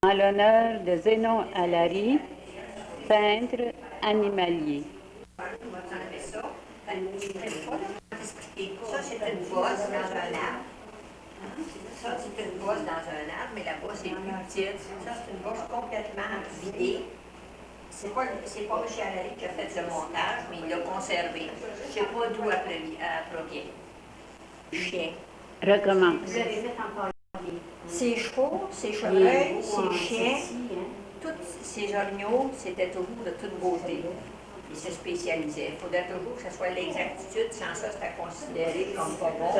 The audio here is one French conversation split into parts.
en l'honneur de Zénon Allary, peintre animalier. Ça, c'est une bosse dans un arbre. Ça, c'est une bosse dans un arbre, mais la bosse est plus petite. Ça, c'est une bosse complètement vidée. C'est pas M. Allary qui a fait ce montage, mais il l'a conservé. Je ne sais pas d'où elle provient. Chien. Recommence. Vous allez mettre encore ses chevaux, ses chevreuils, ses chiens, tous ces orignaux, c'était toujours de toute beauté. Ils se spécialisaient. Il faudrait toujours que ce soit l'exactitude, sans ça, c'était considéré comme pas bon,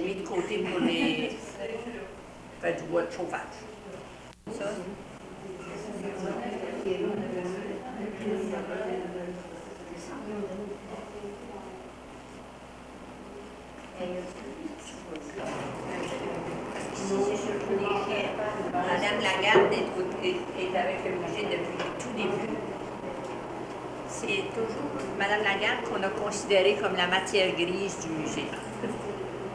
mis de côté pour les faire du bois de chauffage. Ça. Madame Lagarde est avec le musée depuis le tout début. C'est toujours Madame Lagarde qu'on a considérée comme la matière grise du musée.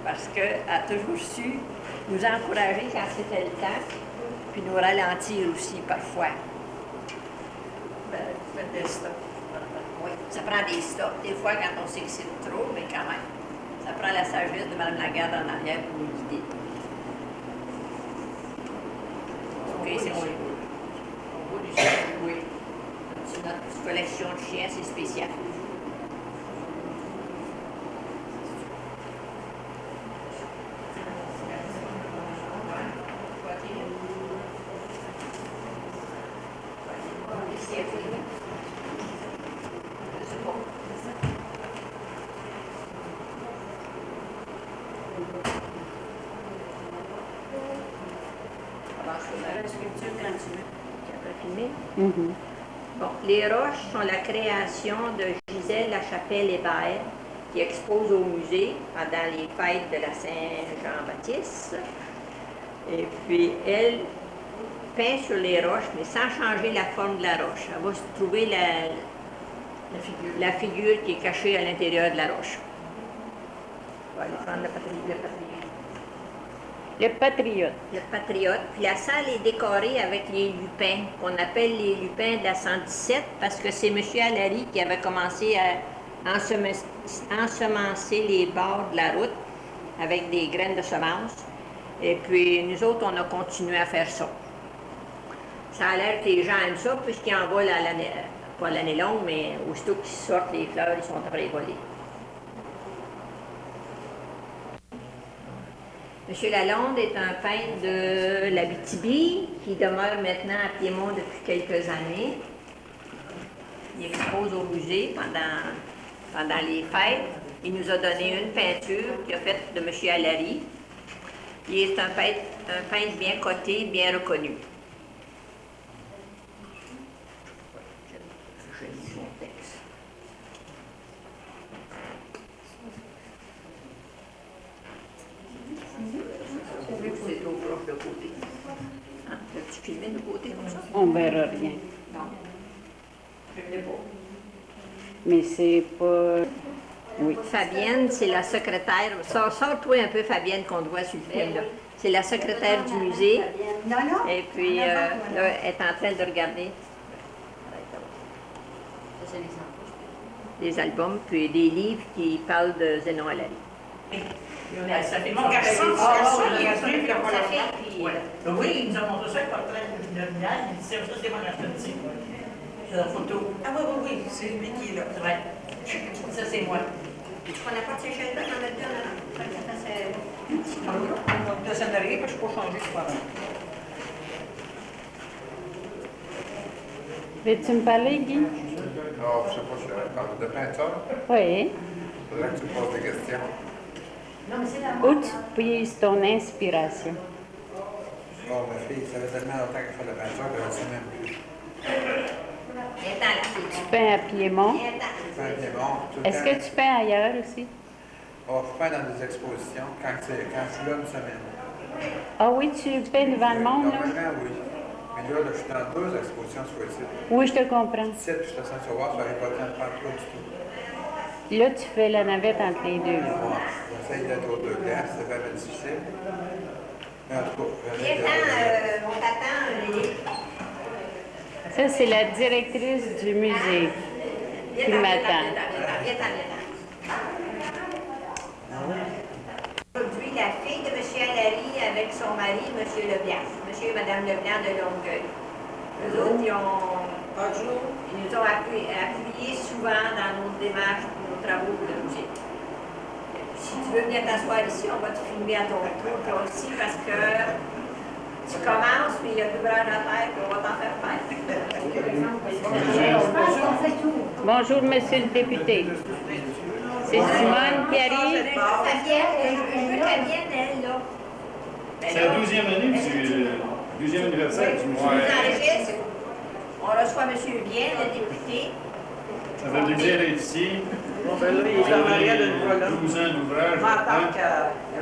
Parce qu'elle a toujours su nous encourager quand c'était le temps, puis nous ralentir aussi parfois. Des stops. Oui, ça prend des stops. Des fois, quand on s'excite trop, mais quand même. Ça prend la sagesse de Mme Lagarde en arrière pour nous guider. OK, c'est moi. Oui. C'est notre collection de chiens, c'est spécial. Bon, les roches sont la création de Gisèle Lachapelle-Hébert, qui expose au musée pendant les fêtes de la Saint-Jean-Baptiste. Et puis, elle peint sur les roches, mais sans changer la forme de la roche. Elle va se trouver la figure qui est cachée à l'intérieur de la roche. On va aller prendre le patriote. Le patriote. Le patriote. Puis la salle est décorée avec les lupins, qu'on appelle les lupins de la 117, parce que c'est M. Allary qui avait commencé à ensemencer les bords de la route avec des graines de semences. Et puis nous autres, on a continué à faire ça. Ça a l'air que les gens aiment ça, puisqu'ils en volent pas l'année longue, mais aussitôt qu'ils sortent les fleurs, ils sont après volés. M. Lalonde est un peintre de l'Abitibi qui demeure maintenant à Piémont depuis quelques années. Il expose au musée pendant les fêtes. Il nous a donné une peinture qu'il a faite de M. Allary. Il est un peintre bien coté, bien reconnu. Je lis son texte. C'est trop proche de côté. Hein? As-tu filmé de côté comme ça? On verra rien. Non. Je ne l'ai pas. Mais c'est pas... Oui. Fabienne, c'est la secrétaire. Sors-toi un peu, Fabienne, qu'on te voit sur le film. Là. C'est la secrétaire du musée. Et puis, là, elle est en train de regarder. Des albums, puis des livres qui parlent de Zénon Allary. Ça fait mon garçon, il est venu, puis il a pas longtemps. Oui, il nous a montré ça, il portrait de lumière, il dit ça, c'est mon garçon ici. C'est la photo. Ah oui, c'est lui qui est là. Ouais. Ça, c'est moi. Tu prenais pas de ces chaises-là dans le temps, là? Ça n'arrive pas, je peux changer, je crois. Veux-tu me parler, Guy? Non, je ne sais pas, je parle de peinture. Oui. Il faudrait que tu poses des questions. Où tu puises ton inspiration? Bon, ma fille, ça fait tellement longtemps qu'elle fait de la peinture qu'elle ne sait même plus. Tu peins à Piémont? Je peins bien bon, tout le Est-ce temps. que tu peins ailleurs aussi? Oh, je peins dans des expositions quand je suis là une semaine. Ah oui, tu peins devant le monde, là? Normalement, oui. Mais là, je suis dans deux expositions sur le site. Oui, je te comprends. Ici, je suis à Saint-Sauveur, ça n'arrive pas le temps de faire trop du tout. Là, tu fais la navette entre les deux. Là. Bon, j'essaye d'être aux deux classes, c'est vraiment difficile. Mais en tout cas, Viens, on t'attend Ça, c'est la directrice du musée qui m'attend. Aujourd'hui, la fille de M. Allary avec son mari, M. Leblanc. M. et Mme Leblanc de Longueuil. Eux autres, ils nous ont appuyés souvent dans nos démarches, nos travaux pour le musée. Si tu veux venir t'asseoir ici, on va te filmer à ton tour, toi aussi, parce que tu commences, puis il y a l'ouvrage à faire, puis on va t'en faire faire. Bonjour, monsieur le député. C'est Simone qui arrive. Je veux qu'elle vienne, elle, là. C'est la 12e année, le 12e anniversaire du musée. Enregistre. On reçoit M. Bien, le député. Ça fait plaisir d'être ici. Bon, ben là, il est en arrière de nous, là. 12 ans d'ouvrage. M'entends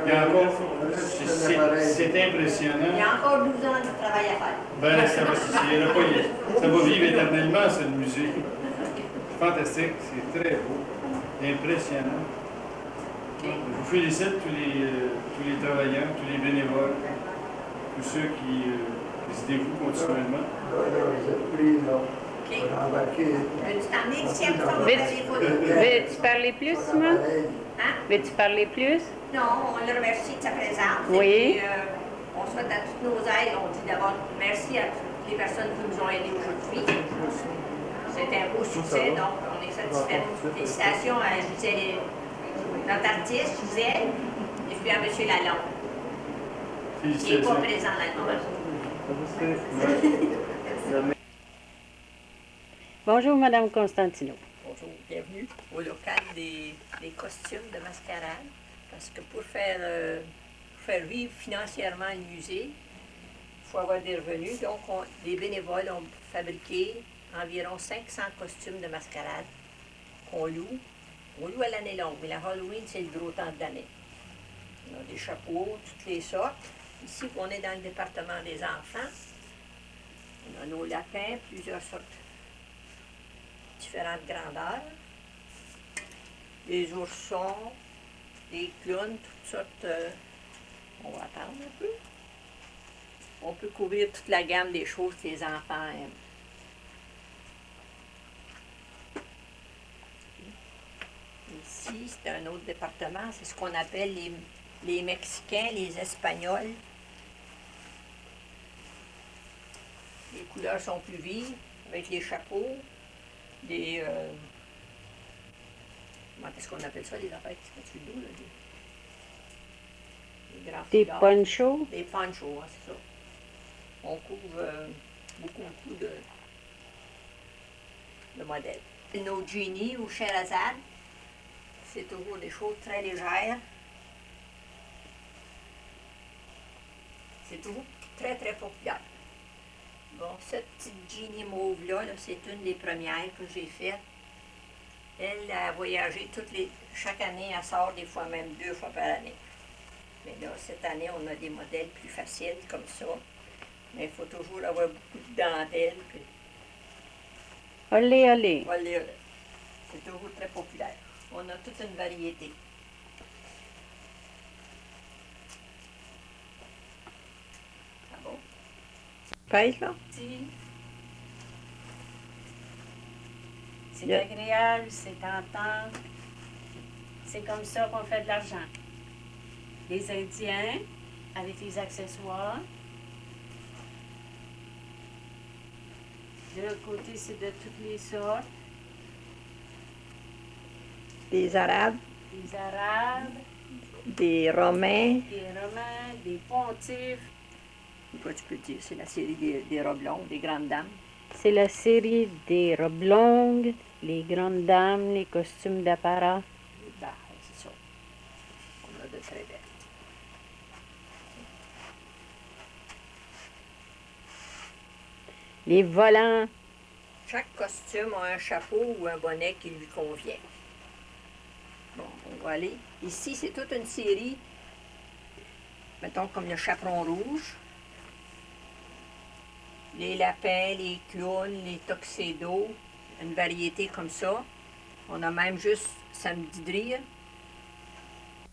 Il y a encore, c'est Il y impressionnant. a encore 12 ans de travail à faire. Ben, ça va vivre éternellement, ce musée. Fantastique, c'est très beau, impressionnant. Je vous félicite tous les travailleurs, tous les bénévoles, tous ceux qui se dévouent continuellement. OK. Veux-tu t'emmener ici à pour faire des photos? Veux-tu parler plus, Simone? Hein? Veux-tu parler plus? Non, on le remercie de sa présence. Oui. Et puis, on souhaite à toutes nos aides. On dit d'abord merci à toutes les personnes qui nous ont aidés aujourd'hui. C'est un beau succès, donc on est satisfaits. Félicitations à Gisèle, notre artiste, Gisèle, et puis à M. Lalonde, qui n'est pas Félicitations. présent dans le moment. Bonjour, Madame Constantino. Bonjour, bienvenue au local des costumes de mascarade. Parce que pour faire vivre financièrement le musée, il faut avoir des revenus. Donc, les bénévoles ont fabriqué environ 500 costumes de mascarade qu'on loue. On loue à l'année longue, mais la Halloween, c'est le gros temps de l'année. On a des chapeaux, toutes les sortes. Ici, on est dans le département des enfants. On a nos lapins, plusieurs sortes, différentes grandeurs. Des oursons, des clowns, toutes sortes. On va attendre un peu. On peut couvrir toute la gamme des choses que les enfants aiment. Ici, c'est un autre département, c'est ce qu'on appelle les Mexicains, les Espagnols. Les couleurs sont plus vives, avec les chapeaux, des... comment est-ce qu'on appelle ça, les affaires qui se mettent sur le dos, là? Des grands Des foulards. ponchos. Des ponchos, hein, c'est ça. On couvre beaucoup de modèles. Nos Genie ou Sherazade, c'est toujours des choses très légères. C'est toujours très, très populaire. Bon, cette petite Genie mauve-là, c'est une des premières que j'ai faites. Elle a voyagé chaque année, elle sort des fois même 2 fois par année. Mais là, cette année, on a des modèles plus faciles comme ça. Mais il faut toujours avoir beaucoup de dentelle. Puis, Olé, olé. voilà, c'est toujours très populaire. On a toute une variété. Ah bon? Pèse, là? C'est agréable, c'est tentant. C'est comme ça qu'on fait de l'argent. Les Indiens, avec les accessoires. De l'autre côté, c'est de toutes les sortes. Des Arabes, Des Arabes, des Romains. des Romains, des Pontifs. Quoi tu peux dire? C'est la série des robes longues, des grandes dames. C'est la série des robes longues, les grandes dames, les costumes d'apparat. Ben, c'est ça. On a de très belles. Les volants. Chaque costume a un chapeau ou un bonnet qui lui convient. Bon, on va aller. Ici, c'est toute une série, mettons comme le chaperon rouge, les lapins, les clowns, les tuxedos, une variété comme ça. On a même juste samedi de rire.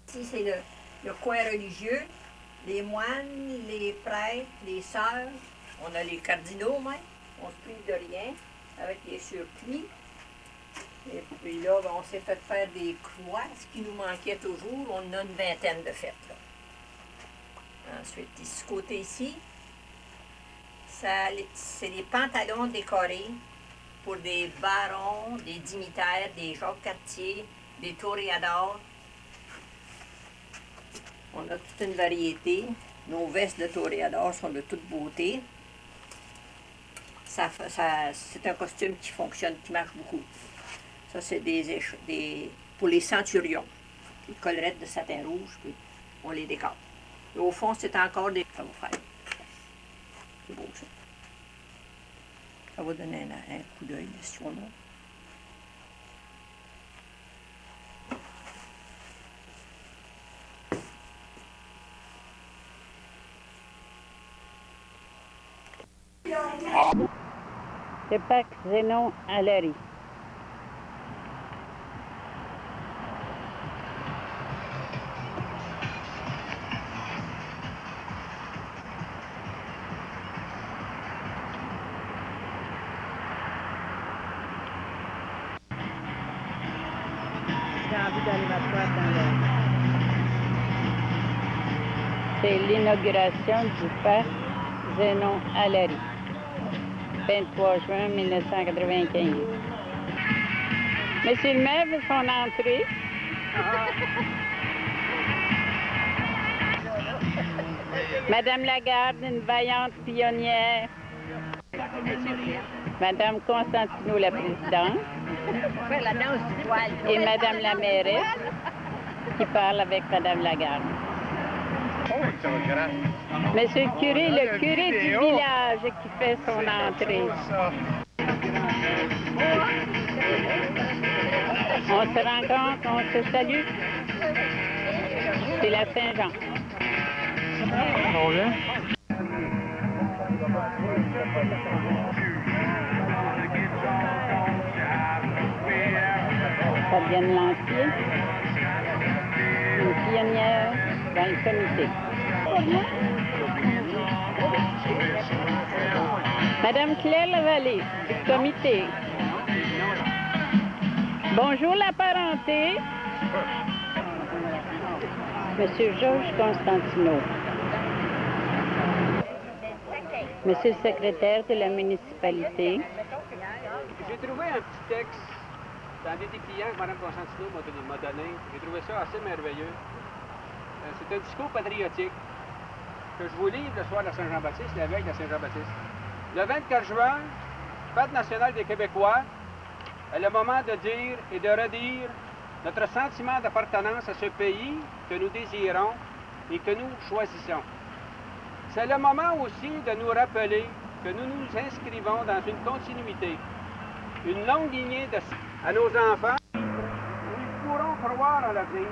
Ici, c'est le coin religieux, les moines, les prêtres, les sœurs. On a les cardinaux même. On se prive de rien avec les surplis. Et puis là, ben, on s'est fait faire des croix, ce qui nous manquait toujours. On en a une vingtaine de faites, là. Ensuite, ce côté ici, c'est des pantalons décorés pour des barons, des dignitaires, des Jacques Cartier, des toréadors. On a toute une variété. Nos vestes de toréadors sont de toute beauté. C'est un costume qui fonctionne, qui marche beaucoup. Ça, c'est pour les centurions. Les collerettes de satin rouge, puis on les décore. Et au fond, c'est encore des... Ça va faire. C'est beau, ça. Ça va donner un coup d'œil, si on a. Le parc Zénon à Larry. J'ai envie d'aller m'asseoir dans le... C'est l'inauguration du parc Zénon à Larry. 23 juin 1995. Monsieur le maire veut son entrée. Madame Lagarde, une vaillante pionnière. Madame Constantino, la présidente. Et Madame la mairesse qui parle avec Madame Lagarde. Monsieur le curé du village qui fait son entrée. On se rencontre, on se salue. C'est la Saint-Jean. On vient? Fabienne Lancier, une pionnière dans le comité. Madame Claire Lavallée, du comité. Bonjour la parenté. Monsieur Georges Constantino. Monsieur le secrétaire de la municipalité. J'ai trouvé un petit texte dans des dépliants que Mme Constantino m'a donné. J'ai trouvé ça assez merveilleux. C'est un discours patriotique que je vous livre le soir de la Saint-Jean-Baptiste, la veille de la Saint-Jean-Baptiste. Le 24 juin, fête nationale des Québécois, est le moment de dire et de redire notre sentiment d'appartenance à ce pays que nous désirons et que nous choisissons. C'est le moment aussi de nous rappeler que nous nous inscrivons dans une continuité, une longue lignée à nos enfants. Nous pourrons croire en l'avenir,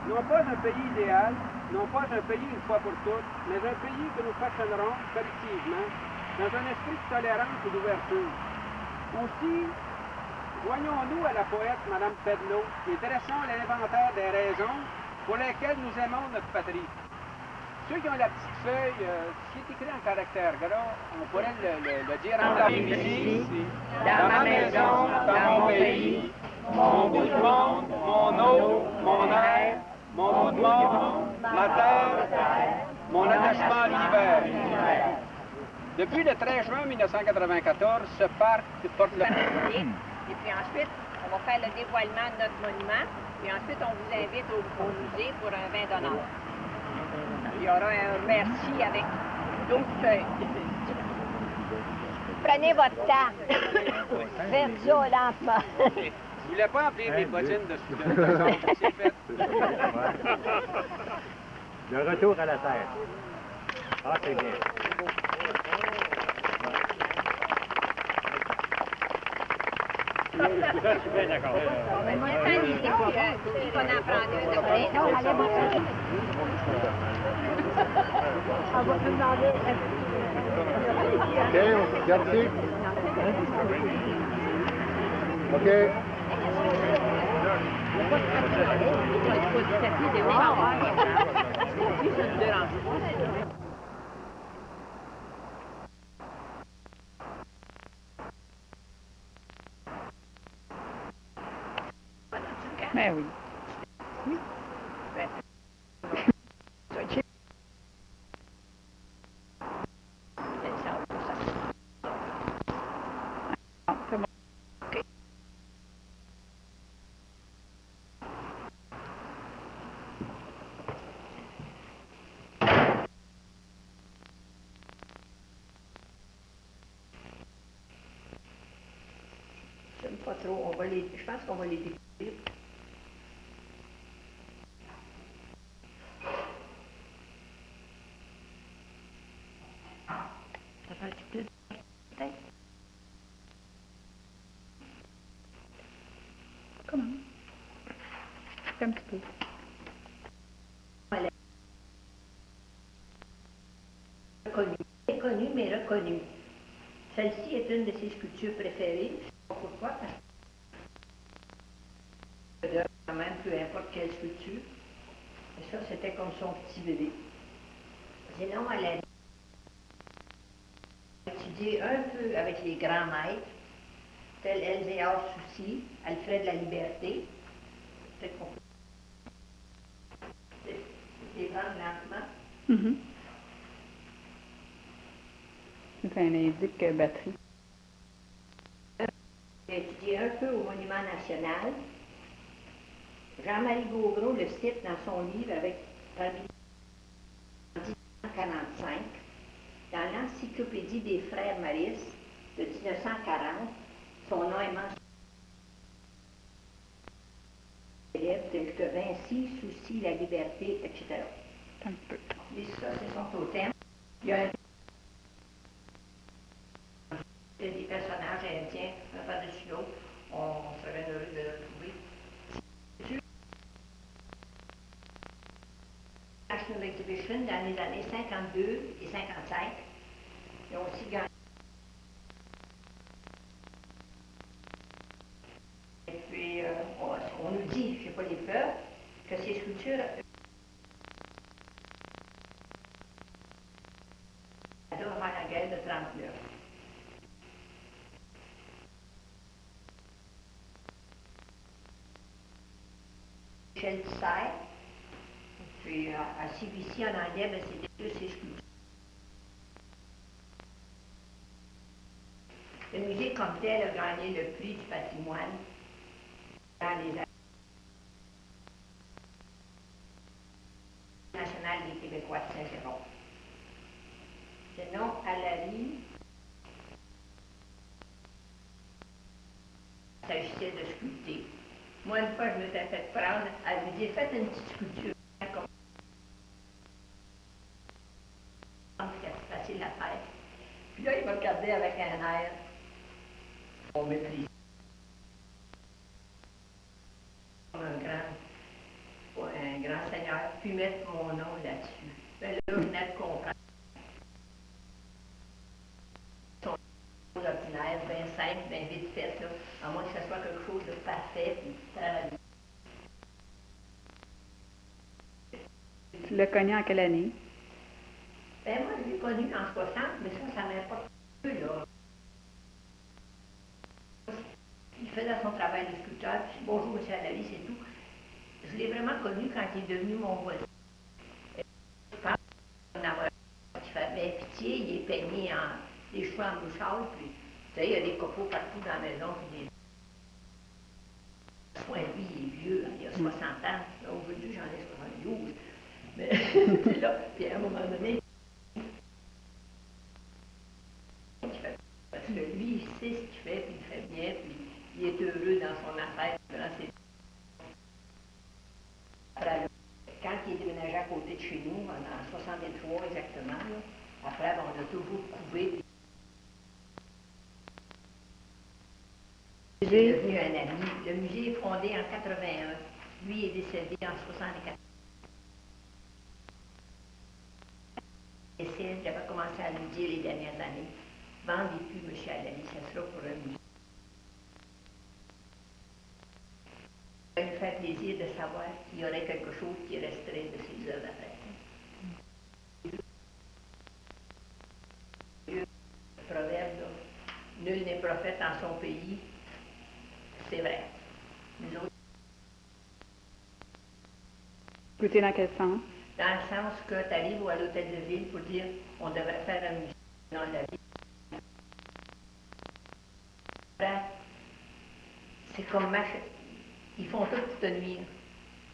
non pas un pays idéal, non pas un pays une fois pour toutes, mais un pays que nous façonnerons collectivement dans un esprit de tolérance et d'ouverture. Aussi, joignons-nous à la poète Mme Pedneau et dressons l'inventaire des raisons pour lesquelles nous aimons notre patrie. Ceux qui ont la petite feuille, qui est écrit en caractère gras, on pourrait le dire en langue ici. Dans ma maison, dans mon pays, mon bout de monde, mon eau, mon air, mon bout de monde, ma terre, mon attachement à l'hiver. Depuis le 13 juin 1994, ce parc porte le... Et puis ensuite, on va faire le dévoilement de notre monument. Et ensuite, on vous invite au musée pour un vin d'honneur. Il y aura un merci avec 12 feuilles. Prenez votre temps. Faites ça lentement. Je voulais pas appeler mes bottines de soudain. C'est fait. Le retour à la terre. Ah, c'est bien. Ça, je suis bien d'accord. On en prend deux de plein. OK, on se regarde ici. OK. Ben oui. Oui. Ben, ça, j'ai- elle s'en va, ça. Non, c'est bon. J'aime pas trop. Je pense qu'on va les découvrir. Ça fait un petit peu de peut-être. Comment? Un petit peu. Connue, mais reconnue. Celle-ci est une de ses sculptures préférées. Je ne sais pas pourquoi, parce que quand même, peu importe quelle sculpture. Et ça, c'était comme son petit bébé. Sinon, elle a étudié un peu avec les grands maîtres, tels Elzéar Soucy, Alfred la Liberté. Peut-être qu'on peut les prendre lentement. Mhm. C'est un indique batterie. J'ai étudié un peu au Monument national. Jean-Marie Gauvreau le cite dans son livre avec parmi 1945, dans l'Encyclopédie des frères Maristes de 1940, son nom est mentionné tels que Vinci, Soucy, la liberté, etc. Un peu. Et ça, c'est son totem. Il y a des personnages indiens, un par-dessus l'autre. On serait heureux de le retrouver. National Exhibition dans les années 52 et 55. Ils ont aussi gagné. Et puis, on nous dit, je n'ai pas les preuves, que ces sculptures durant la guerre de 39. Michel Serre, puis à CBC en anglais, ben, c'était deux ces sculptures. Le musée comme tel a gagné le prix du patrimoine dans les années nationales des Québécois de Saint-Jérôme. Sinon, à la ligne, il s'agissait de sculpter. Moi, une fois, je m'étais fait prendre, elle me dit, faites une petite sculpture. C'était facile à faire. Puis là, il m'a regardé avec un air. On méprise. Comme un grand seigneur, puis mettre mon nom là-dessus. Ben là, je venais de comprendre. Son chose ordinaire, bien simple, bien vite fait, là, à moins que ce soit quelque chose de parfait, puis très. Tu l'as connu en quelle année? Ben moi, je l'ai connu en 60, mais ça m'importe peu, là. Il faisait son travail de sculpteur, puis bonjour, monsieur Allary, c'est tout. Je l'ai vraiment connu quand il est devenu mon voisin. Je pense qu'on a qui fait bien pitié, il est peigné en des cheveux en mouchard, puis tu sais, il y a des copeaux partout dans la maison, puis des soins, lui, il est vieux, hein, il a 60 ans. Là, aujourd'hui, j'en ai 72. Mais c'est là, puis à un moment donné, parce que lui, il sait ce qu'il fait, puis il fait bien, puis il est heureux dans son affaire. Quand il est déménagé à côté de chez nous, en 63 exactement, là, après, ben, on a toujours couvé. Il est devenu un ami. Le musée est fondé en 81. Lui est décédé en 64. J'avais commencé à lui dire les dernières années, vendez plus, M. Allary, ça sera pour un musée. Ça me fait plaisir de savoir qu'il y aurait quelque chose qui resterait de ses œuvres après. Le proverbe, là, nul n'est prophète en son pays, c'est vrai. Nous autres, Goûter dans quel sens? Dans le sens que tu arrives à l'hôtel de ville pour dire on devrait faire un musée dans la ville. C'est comme ils font tout pour te nuire.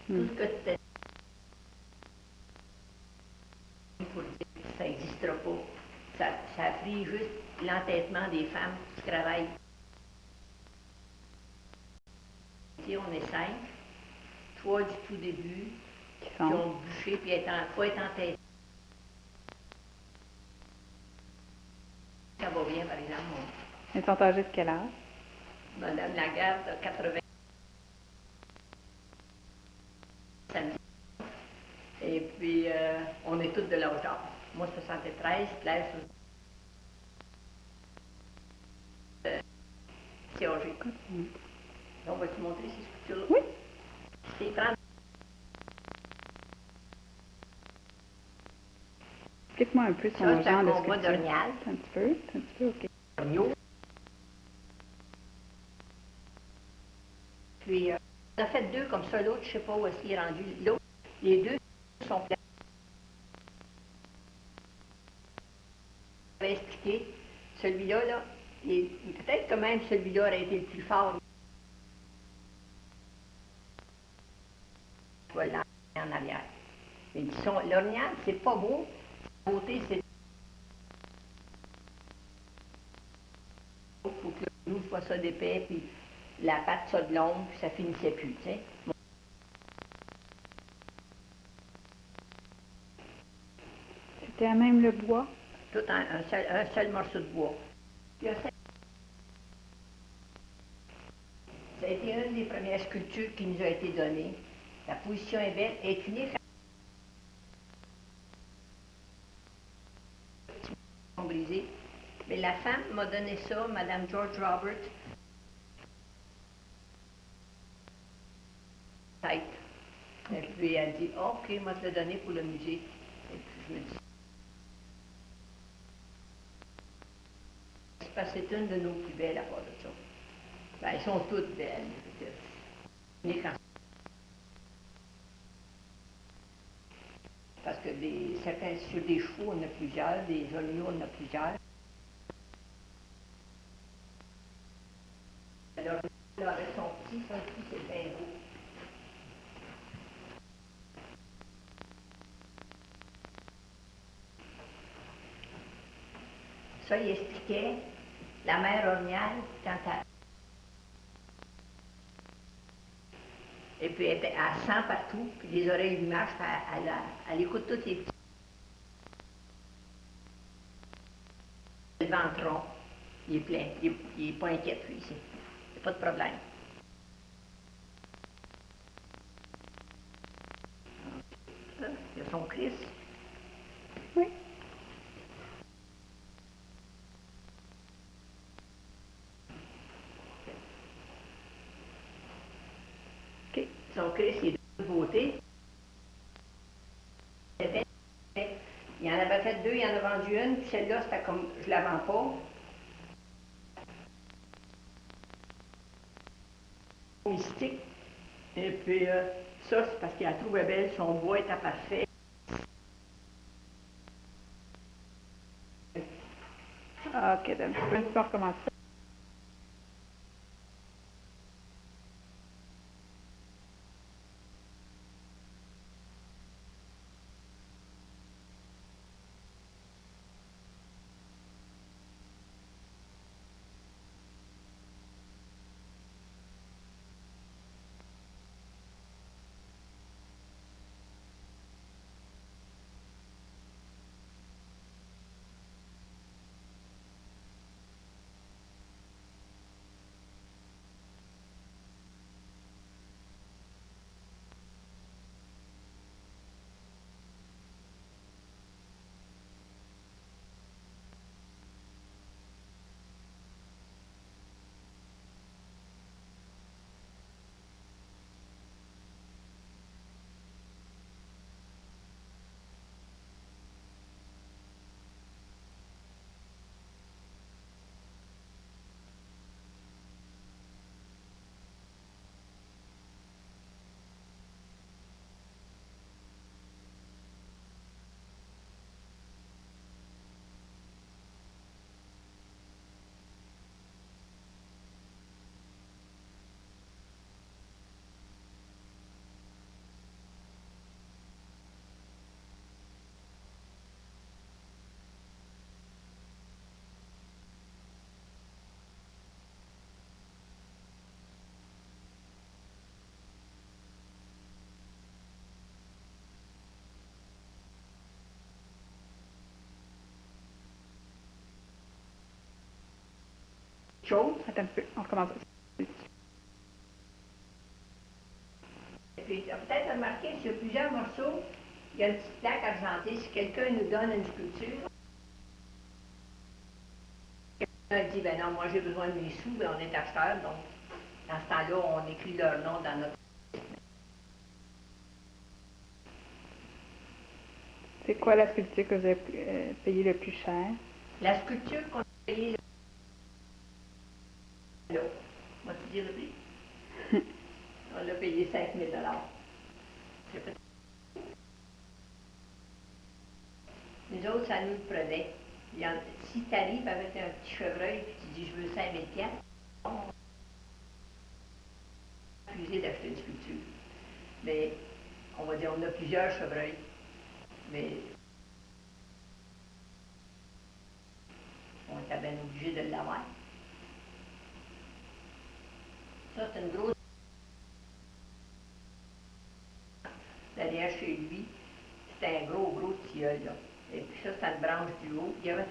Tout ce que tu t'es pour dire que ça n'existera pas. Ça a pris juste l'entêtement des femmes qui travaillent. Ici, on est 5, 3 du tout début, qui ont bûché, puis il faut être entêté. Ça va bien, par exemple. Ils sont âgés de quel âge? Madame Lagarde a 80. Et puis, on est toutes de l'âge d'âge. Moi, 73, Claire, c'est âgé. On va te montrer ces sculptures-là. Oui. C'est prendre. Explique-moi un peu son Ça, c'est genre un de combat sculpture. d'orignal. Un petit peu, ok. Puis, on a fait 2 comme ça. L'autre, je ne sais pas où est-ce qu'il est rendu. L'autre, les 2 sont pleins. Je vais expliquer. Celui-là, là, peut-être que même celui-là aurait été le plus fort. Voilà, en arrière. Mais disons, l'orignal, c'est pas beau. La beauté, c'est. Il faut que le loup soit ça d'épais, puis la patte soit de longue, puis ça finissait plus, tu sais. C'était à même le bois? Tout un seul morceau de bois. Puis, ça a été une des premières sculptures qui nous a été donnée. La position est belle, elle est unique. Brisé. Mais la femme m'a donné ça, Madame George Robert. Et puis elle dit, OK, moi je l'ai donné pour le musée. Et puis je me dis, c'est parce que c'est une de nos plus belles à part de ça. Ben, elles sont toutes belles. Parce que certains, sur des chevaux, on a plusieurs, des orignaux, on a plusieurs. Alors, là, avec son petit, c'est bien beau. Ça, il expliquait la mère orignale quand elle. Et puis elle sent partout, puis les oreilles lui marchent, elle écoute toutes les petits. Le ventre rond, il est plein, il n'est pas inquiet, lui, ici. Il n'y a pas de problème. Il y a son Christ. Oui. OK. Son Christ, il est de beauté. Il en avait fait 2, il en a vendu une, puis celle-là, c'était comme, je la vends pas. Mystique. Et puis, ça, c'est parce qu'il la trouvait belle, son bois était parfait. OK, donc je peux pas recommencer. chose. Attends un peu, on recommence. Et puis, tu as peut-être remarqué sur plusieurs morceaux, il y a une petite plaque argentée. Si quelqu'un nous donne une sculpture, quelqu'un dit, ben non, moi j'ai besoin de mes sous, ben on est acheteur, donc dans ce temps-là, on écrit leur nom dans notre... C'est quoi la sculpture que vous avez payée le plus cher? La sculpture qu'on a payée, là, vas-tu dire le prix? On l'a payé 5 000 $. Nous autres, ça nous le prenait. Si tu arrives avec un petit chevreuil et tu dis je veux 5 000 $, on va refuser d'acheter une sculpture. Mais on va dire on a plusieurs chevreuils. Mais on était bien obligé de l'avoir. Ça, c'est une grosse... Derrière chez lui, c'était un gros tilleul, là. Et puis ça, c'était une branche du haut. Il avait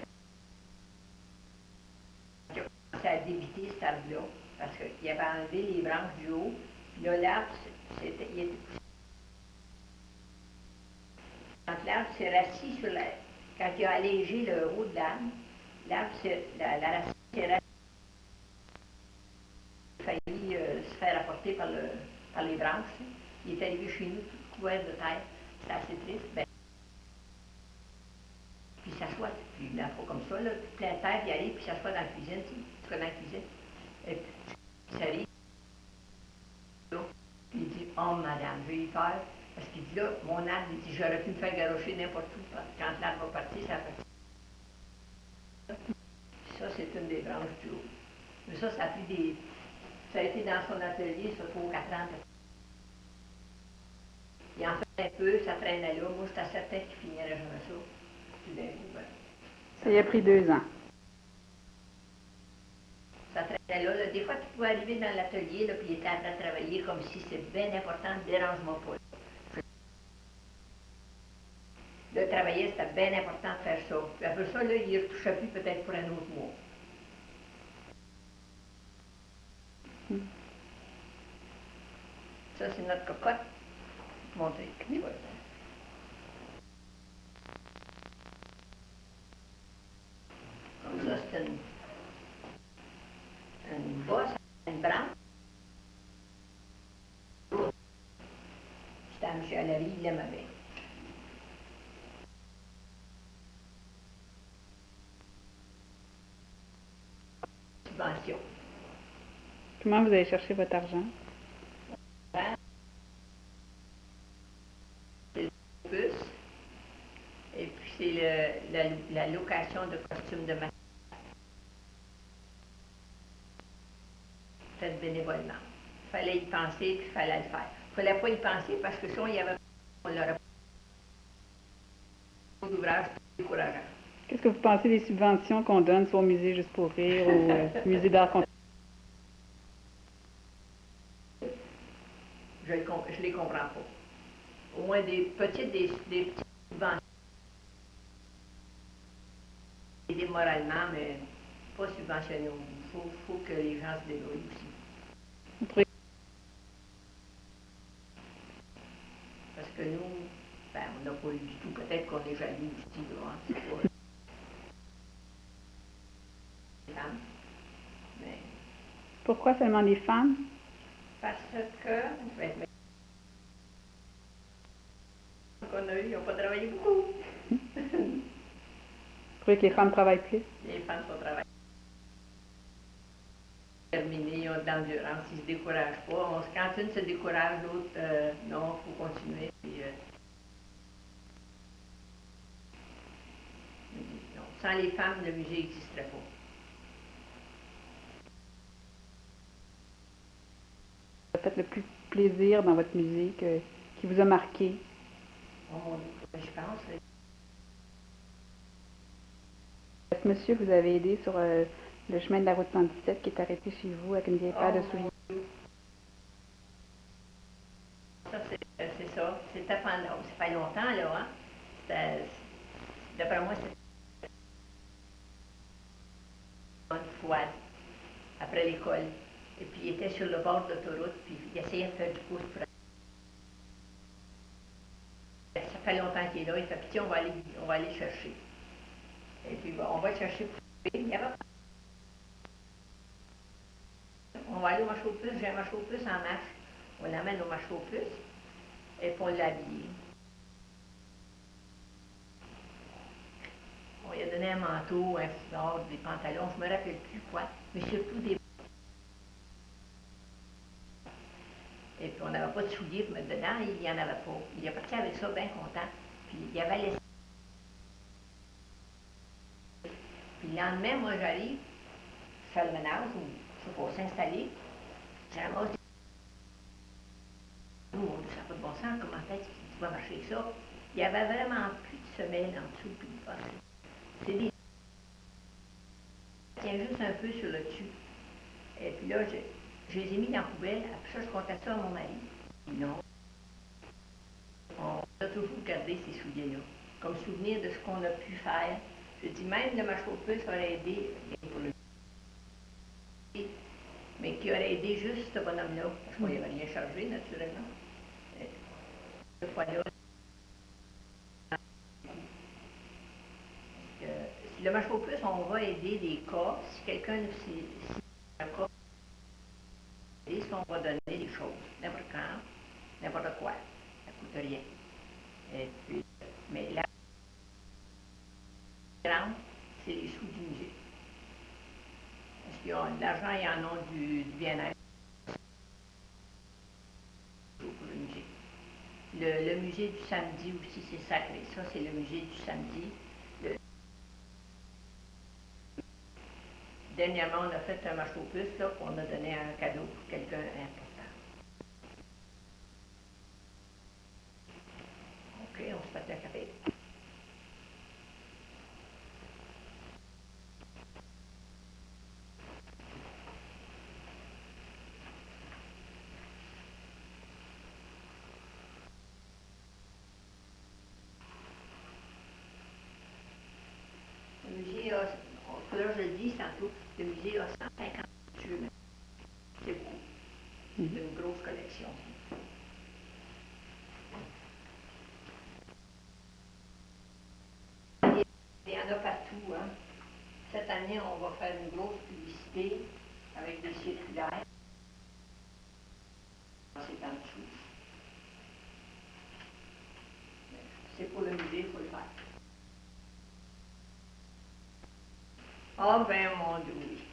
commencé à débiter cet arbre-là, parce qu'il avait enlevé les branches du haut. Puis là, l'arbre, il était poussé. Quand l'arbre s'est rassis sur la... Quand il a allégé le haut de l'arbre, la racine s'est rassis. Il a failli se faire apporter par les branches. Il est arrivé chez nous tout couvert de terre. C'était assez triste. Ben, puis il s'assoit, puis il la fait comme ça, là, plein de terre, il arrive, puis il s'assoit dans la cuisine, tu sais, dans la cuisine. Et puis, il s'arrive, puis il dit, oh madame, je vais y faire. Parce qu'il dit là, mon arbre, il dit, j'aurais pu me faire garrocher n'importe où. Quand l'arbre va partir, ça va partir. Puis ça, c'est une des branches du haut. Mais ça a pris des... Ça a été dans son atelier, ça, 3 ou 4 ans. Il en fait un peu, ça traînait là. Moi, j'étais certain qu'il finirait jamais ça. Puis d'un coup, ben, Ça y a pris 2 ans. ça traînait là, là. Des fois, tu pouvais arriver dans l'atelier, là, puis il était en train de travailler comme si c'était bien important, dérange-moi pas. De travailler, c'était bien important de faire ça. Puis après ça, là, il ne retouchait plus peut-être pour un autre mois. Ça, c'est notre cocotte. Je vais te montrer. Tu vois. Comme ça, c'est une bosse, une branche. C'était à M. Allary, il l'aimait bien. Subvention. Comment vous allez chercher votre argent? C'est le puce. Et puis c'est la location de costumes de maquillage. Fait bénévolement. Il fallait y penser, puis il fallait le faire. Il ne fallait pas y penser parce que sinon, il y avait... On l'aurait pas d'ouvrage décourageant. Qu'est-ce que vous pensez des subventions qu'on donne soit au musée Juste pour rire ou au musée d'art contemporain? Je les comprends pas. Au moins des petites subventions. Aider moralement, mais pas subventionner. Il faut que les gens se débrouillent aussi. Vous trouvez- Parce que nous, ben, on n'a pas eu du tout. Peut-être qu'on est jaloux aussi, là. Hein, c'est pas... les femmes. Mais Pourquoi seulement les femmes? parce que... Ben, qu'on a eu, ils n'ont pas travaillé beaucoup. Vous trouvez que les femmes travaillent plus? Les femmes sont travaillées. Terminé, ils ont de l'endurance, ils ne se découragent pas. Quand une se décourage, l'autre, non, il faut continuer. Puis, non, sans les femmes, le musée n'existerait pas. Vous faites le plus plaisir dans votre musée qui vous a marqué? Oh mon Dieu, je pense. Monsieur, vous avez aidé sur le chemin de la route 117 qui est arrêté chez vous avec une vieille paire de souliers. Ça, c'est ça. C'était pendant... Ça fait longtemps, là, hein? D'après moi, c'était une fois. après l'école. Et puis il était sur le bord de l'autoroute, puis il essayait de faire du pouce pour... Ça fait longtemps qu'il est là, il fait pitié, on va aller le chercher. Et puis bon, on va le chercher pour il y avait... On va aller au marché aux puces, j'ai un marché aux puces en marche. On l'amène au marché aux puces, et puis on l'habille. On lui a donné un manteau, un foulard, des pantalons, je me rappelle plus quoi, mais surtout des... Et puis on n'avait pas de souliers, mais dedans, il n'y en avait pas. Il est parti avec ça bien content. Puis il avait laissé... Puis le lendemain, moi j'arrive, faire le ménage, ou je sais pas, s'installer. J'ai ramassé... Oh, ça n'a pas de bon sens, comment est-ce que tu vas marcher avec ça? Il n'y avait vraiment plus de semelle en dessous, puis de passer. C'est des... Ça tient juste un peu sur le dessus. Et puis là, je les ai mis dans la poubelle. Après ça, je comptais ça à mon mari. Non. On a toujours gardé ces souliers-là, comme souvenir de ce qu'on a pu faire. Je dis même le marché aux puces aurait aidé pour le... mais qui aurait aidé juste ce bonhomme-là, parce qu'on n'y avait rien chargé, naturellement. Ce fois-là, le marché aux puces, on va aider des cas. Si quelqu'un, si un cas, on va donner des choses, n'importe quand, n'importe quoi. Ça ne coûte rien. Et puis, mais la grande, c'est les sous du musée. Parce qu'ils ont de l'argent, ils en ont du bien-être pour le musée. Le musée du samedi aussi, c'est sacré. Ça, c'est le musée du samedi. Dernièrement, on a fait un marché aux puces, là, qu'on a donné un cadeau pour quelqu'un important. OK, on se fait un café. Le musée a, là je le dis tantôt, le musée a 150 jeux. C'est beaucoup. C'est une grosse collection. Il y en a partout, hein. Cette année, on va faire une grosse publicité avec des circulaires. C'est en dessous. C'est pour le musée, il faut le faire. Ah ben mon Dieu, oui.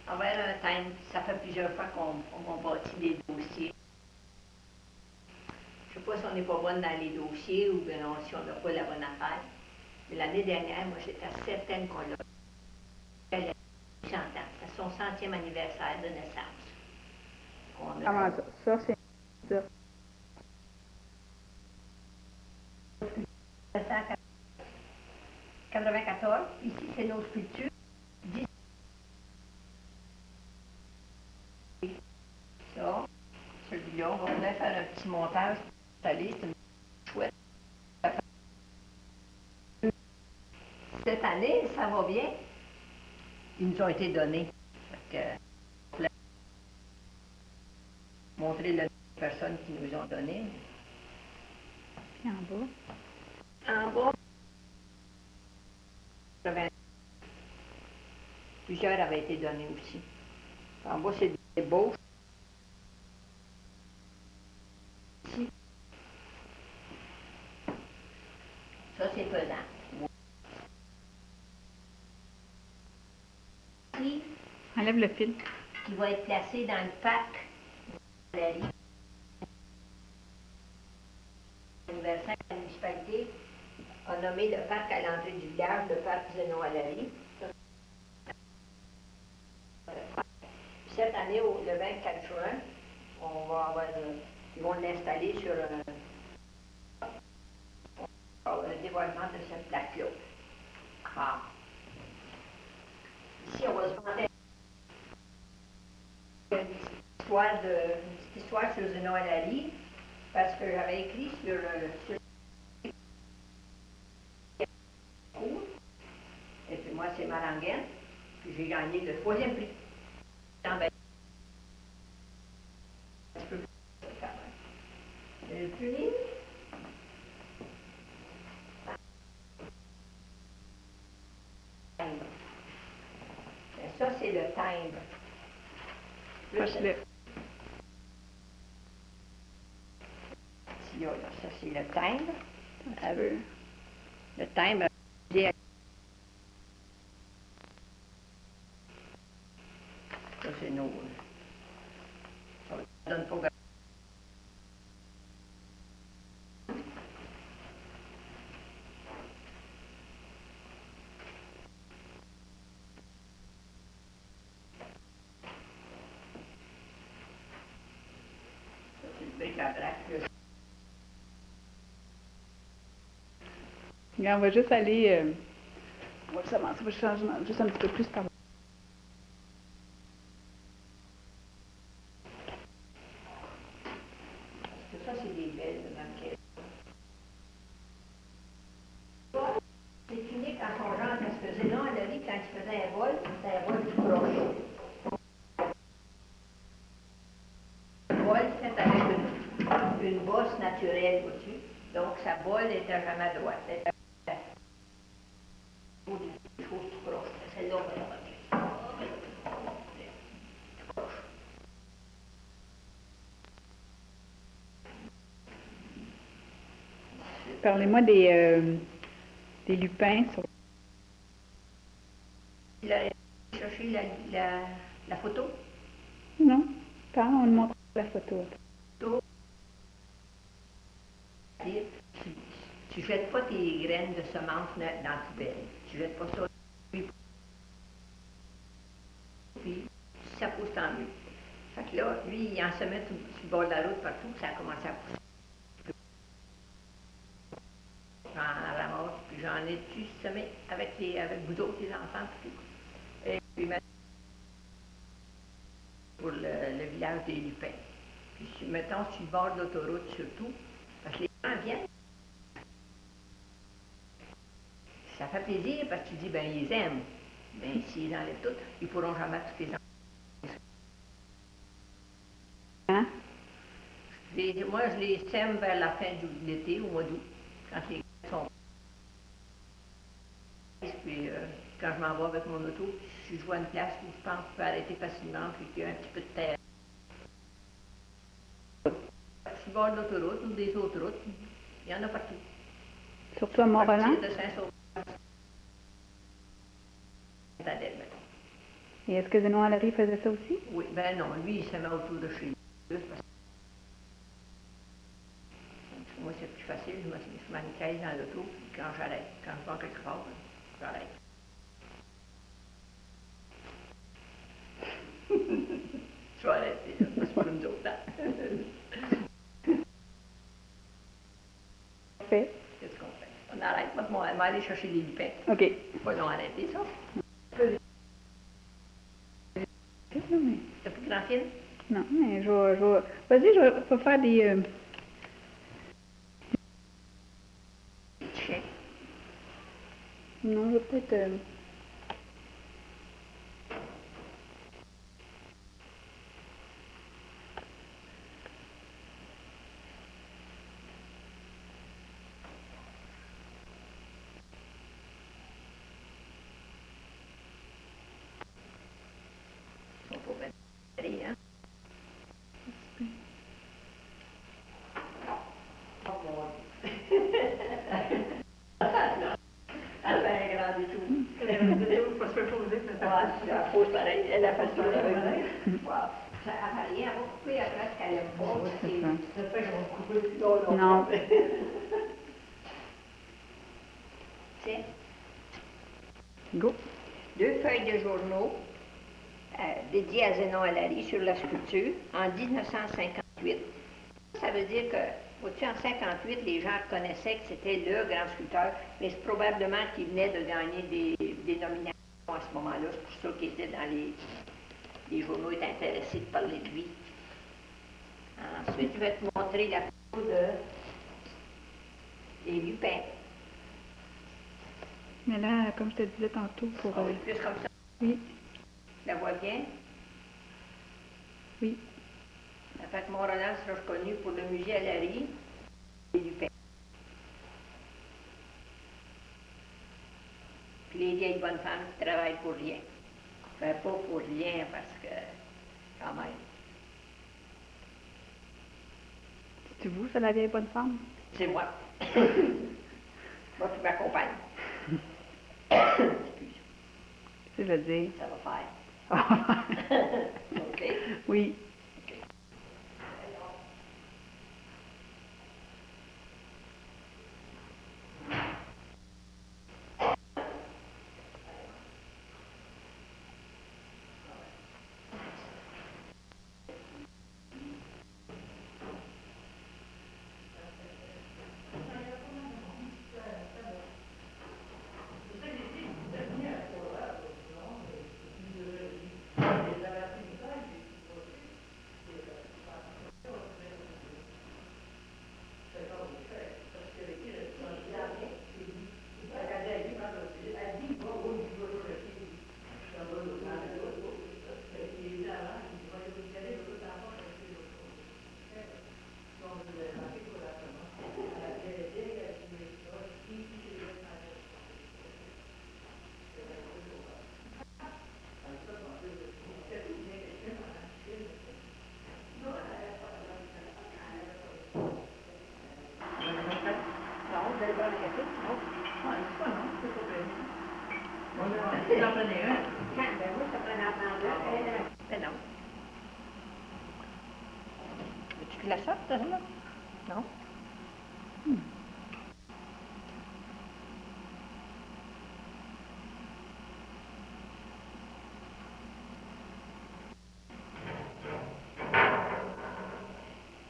Envers un thème, ça fait plusieurs fois qu'on bâtit des dossiers. Je ne sais pas si on n'est pas bonne dans les dossiers ou bien non, si on n'a pas la bonne affaire. Mais l'année dernière, moi, j'étais certaine qu'on l'a. Elle a 100 ans. C'est son 100e anniversaire de naissance. Comment ça? Ça, c'est... 1994. Ici, c'est nos sculptures. Ça, celui-là, on va venir faire un petit montage. C'est une chouette. Cette année, ça va bien. Ils nous ont été donnés. Pour montrer le nombre de personnes qui nous ont donnés. Puis en bas. En bas, plusieurs avaient été donnés aussi. En bas, c'est des beaux. Ici. Ça, c'est pesant. Ici, Enlève le fil. qui va être placé dans le parc de la galerie. L'anniversaire de la municipalité a nommé le parc à l'entrée du village le parc Zénon Allary. Cette année, le 24 juin, on va avoir, ils vont l'installer sur le dévoilement de cette plaque-là. Ah. Ici, on va se vanter une petite histoire sur Zénon Allary, parce que j'avais écrit sur et puis moi, c'est Maranguin, puis j'ai gagné le 3e prix. Un petit peu plus quand même. Le plus. Ça, c'est le timbre. Proche-le. Ça, c'est le timbre. Un peu. Le timbre, ça, c'est nos. Ça donne pas. Regarde, on va juste aller. On va commencer le changement juste un petit peu plus par là. Ça, c'est des belles maquettes. C'est unique en son genre, parce que Zénon, elle a dit quand il faisait un vol, c'était un vol tout croche. Un vol fait avec une bosse naturelle au-dessus. Donc, sa bolle était jamais droite. Elle était des choses tout croche. Celle-là, on va la remettre. Tout croche. Parlez-moi des lupins sur. Il a cherché la photo. Non, parle, on nous montre la photo. Tu ne jettes pas tes graines de semences dans la poubelle. Tu ne jettes pas ça. Puis, si ça pousse, tant mieux. Fait que là, lui, il en semait sur le bord de la route partout, ça a commencé à pousser. J'en ramasse, puis j'en ai dessus semé avec vous autres, les enfants, puis tout. Et puis, pour le village des Lupins. Puis, mettons, sur le bord de l'autoroute, surtout, parce que les gens viennent. Ça fait plaisir parce que tu dis, ben, ils les aiment. Ben, s'ils enlèvent tout, ils ne pourront jamais tout les enlever. Hein? Moi, je les sème vers la fin de l'été, au mois d'août, quand les graines sont. Puis, quand je m'en vais avec mon auto, si je vois une place où je pense que je peux arrêter facilement, puis qu'il y a un petit peu de terre. Sur le bord de l'autoroute ou des autres routes, il y en a partout. Surtout à Mont-Roland? De Saint-Sauveur. Et est-ce que Zénon Allery faisait ça aussi? Oui, ben non, lui, il se met autour de chez lui. Moi, c'est plus facile, je m'encaisse dans l'auto, puis quand j'arrête, quand je vais quelque part, j'arrête. Je vais arrêter, là, c'est pour nous autres. Fait. Qu'est-ce qu'on fait? On arrête, on va aller chercher des lupins. OK. Pas donc arrêter ça. T'as plus grand film? Non, mais je vais. Vas-y, je vais faire des. Chien. Non, je vais peut-être. Ils sont pas bien allés, hein? Oh mon Dieu! Elle est grande du tout. Elle est grande du tout, faut se reposer. Ouais, c'est la pause pareil. Elle a fait ça avec moi. Ça n'a rien, elle va couper après ce qu'elle aime pas. C'est ça. Ça fait qu'on va couper. Non. Tiens. Go. 2 feuilles de journaux dédiées à Zénon Allery sur la sculpture en 1958. Ça veut dire que, au-dessus, en 1958, les gens reconnaissaient que c'était le grand sculpteur, mais c'est probablement qu'il venait de gagner des nominations à ce moment-là. C'est pour ça qu'il était dans les journaux étaient intéressés de parler de lui. Ensuite, je vais te montrer la photo des lupins. Mais là, comme je te disais tantôt, pour. Plus comme ça. Oui. Tu la vois bien? Oui. Ça fait que Mont-Roland sera reconnu pour le musée à Larry et du Père. Puis les vieilles bonnes femmes qui travaillent pour rien. Ben, pas pour rien, parce que, quand même. C'est vous, ça, la vieille bonne femme? C'est moi. Moi qui m'accompagne. Excuse. Je veux dire. Ça va faire. OK? Oui. Tu la sortes, là? Non?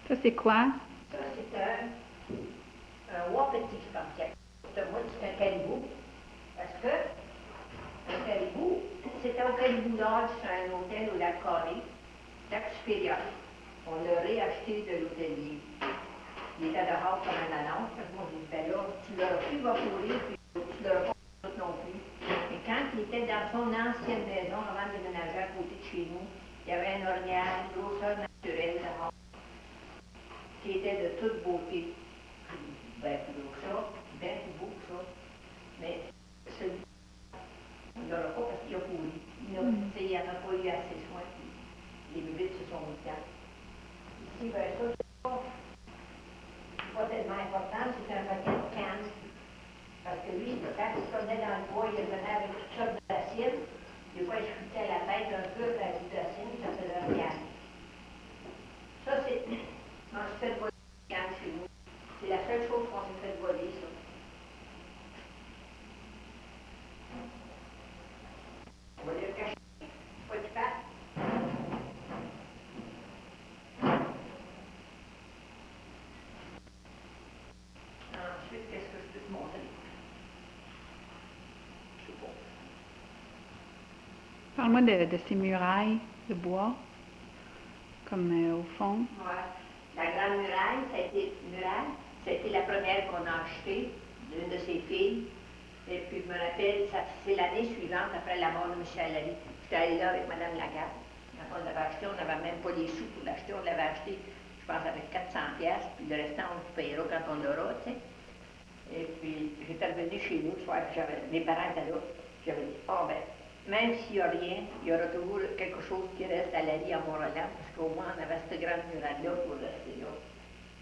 Ça, c'est quoi? Ça, c'est un wapiti, je pense. Moi, c'est un caribou. Parce que un caribou, c'était au Caribou Lodge, c'est un hôtel au lac Carré, lac supérieur. On l'a réacheté de l'hôtelier. Il était dehors comme un annonce. Moi, j'ai dit, ben là, tu l'auras plus vapouré, puis tu l'auras pas non plus. Mais quand il était dans son ancienne maison, avant de déménager à côté de chez nous, il y avait un orignal, une grosseur naturelle dehors, qui était de toute beauté. Ben plus beau que ça, bien plus beau que ça. Mais celui on ne l'aura pas parce qu'il a pourri. Il n'a pas eu assez de soin, puis les bébés se sont mis dedans. Ici, ben ça, c'est pas tellement important, c'est un paquet de cannes. Parce que lui, quand il se promenait dans le bois, il venait avec toutes sortes de racines. Des fois, il se foutait la tête un peu avec des racines, ça faisait un canne. Ça, c'est. On se fait voler des cannes chez nous. C'est la seule chose qu'on s'est fait voler, ça. On va le cacher. Pas du pain. Ensuite, qu'est-ce que je peux te montrer? Je sais pas. Parle-moi de ces murailles de bois, comme au fond. Ouais. La grande muraille, ça a été la première qu'on a achetée d'une de ses filles. Et puis, je me rappelle, c'est l'année suivante, après la mort de Michel Allais. J'étais allée là avec Mme Lagarde. Quand on l'avait acheté, on n'avait même pas les sous pour l'acheter. On l'avait acheté, je pense, avec 400$, puis le restant, on le payera quand on l'aura, tu sais. Et puis, j'étais revenue chez nous le soir, puis mes parents étaient là. J'avais dit, ben, même s'il n'y a rien, il y aura toujours quelque chose qui reste à la vie à Mont-Roland, parce qu'au moins, on avait cette grande muraille-là pour rester là.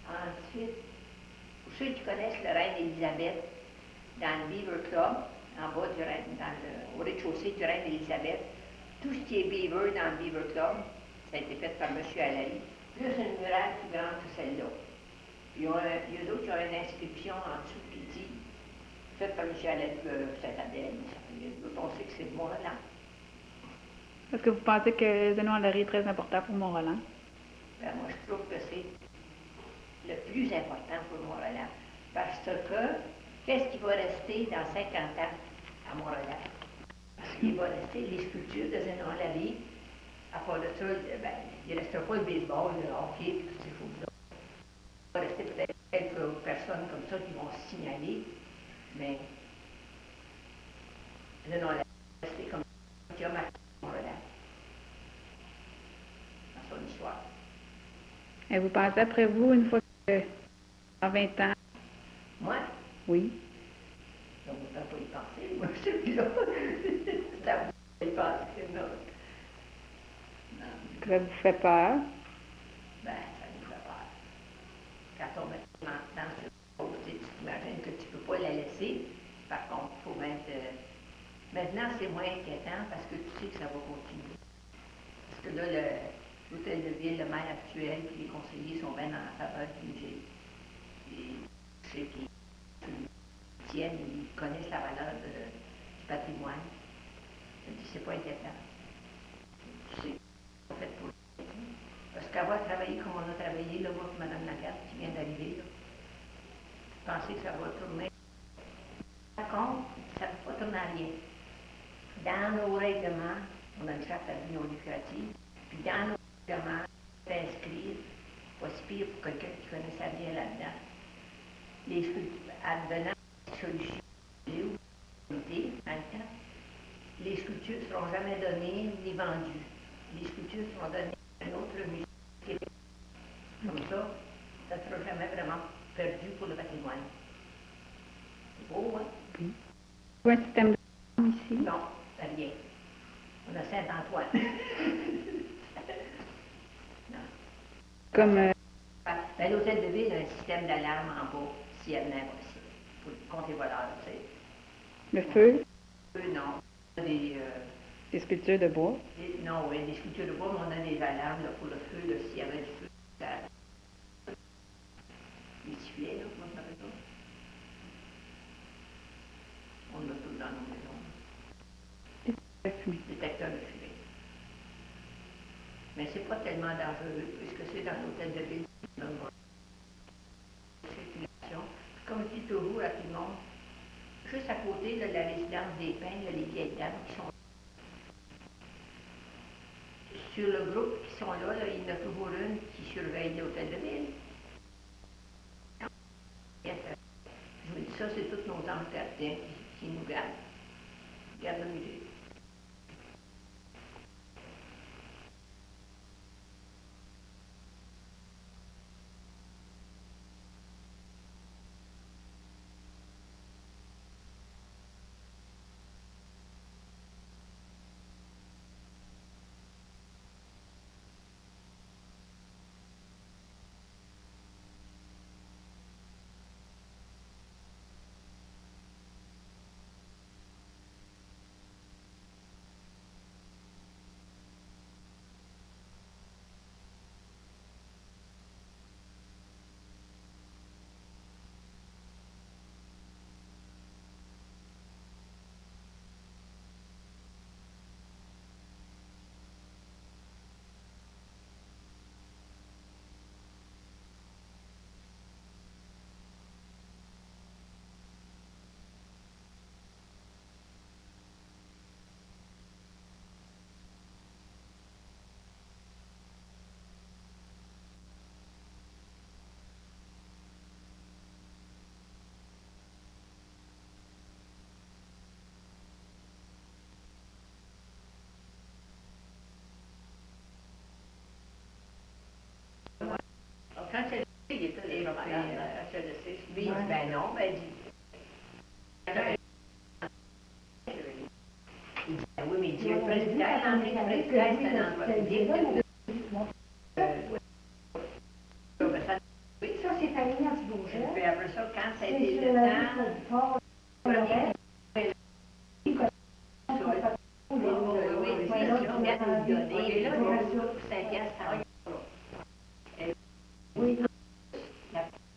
Ensuite, pour ceux qui connaissent le Reine Élisabeth, dans le Beaver Club, en bas du au rez-de-chaussée du Reine Élisabeth, tout ce qui est Beaver dans le Beaver Club, ça a été fait par M. Allary, plus une muraille plus grande que celle-là. Puis eux autres, ils ont une inscription en dessous qui dit faite par M. Allary Saint-Adèle. On sait que c'est de Mont-Roland. Est-ce que vous pensez que Zénon Allary est très important pour Mont-Roland? Ben, moi, je trouve que c'est le plus important pour Mont-Roland. Parce que, qu'est-ce qui va rester dans 50 ans à Mont-Roland? Il va rester les sculptures de Zénon Allary. À part de ça, ben, il ne restera pas le baseball, le hockey, toutes ces choses-là. Il va rester peut-être quelques personnes comme ça qui vont se signaler, mais Zénon Allary va rester comme qui a marqué Mont-Roland dans son histoire. Et vous pensez après vous, une fois que, en 20 ans, Moi, oui, on ne peut pas y penser, moi, celui-là. C'est à vous d'y penser, non. Non, que ça vous fait peur? ben, ça nous fait peur. Quand on met dans ce pause, tu t'imagines que tu ne peux pas la laisser. Par contre, il faut mettre... Maintenant, c'est moins inquiétant parce que tu sais que ça va continuer. Parce que là, l'hôtel de ville, le maire actuel, puis les conseillers sont bien en faveur du musée. Et ceux qui tiennent, ils connaissent la valeur du patrimoine. Je dis, c'est pas inquiétant. Tu sais, en fait, pour... Parce qu'avoir travaillé comme on a travaillé, là, moi, Mme Lagarde, qui vient d'arriver, là, penser que ça va tourner. Par contre, ça ne va pas tourner à rien. Dans nos règlements, on a une charte à vie non lucrative, puis dans nos règlements, d'inscrire, pas si pire pour quelqu'un qui connaît ça bien là-dedans, les sculptures, advenant des solutions ou des dans le temps, les sculptures ne seront jamais données ni vendues. Les sculptures seront données à un autre musée du Québec. Comme ça, ça ne sera jamais vraiment perdu pour le patrimoine. C'est beau, hein? Oui. Vous avez un système de ici? Non, rien. On a Saint-Antoine. Non. Comme, Ben, l'hôtel de ville a un système d'alarme en bas, s'il y a impossible, pour compter les voleurs, tu sais. le feu, Eux, non. On a des sculptures de bois. non, oui, des sculptures de bois, mais on a des alarmes là, pour le feu, là, s'il y avait du feu. Ça... Les sifflets, là, comment ça s'appelle ça? On l'a tout dans nos maisons. Détecteur de fumée. Mais c'est pas tellement dangereux, puisque c'est dans l'hôtel de ville. Circulation. Comme je dis toujours à tout le monde, juste à côté de la résidence des Pins, il y a les vieilles dames qui sont sur le groupe qui sont là, il y en a toujours une qui surveille l'hôtel de ville. Je me dis ça, c'est tous nos anges gardiens qui nous gardent. Gardent le musée. Quand il était déjà malade, lui, il dit, ben non, ben il dit, oui, mais il dit, le presbytère, l'entrée du presbytère, c'est un endroit public. Oui, ça, c'est Agnès Bourget. Puis après ça, quand ça a été le temps,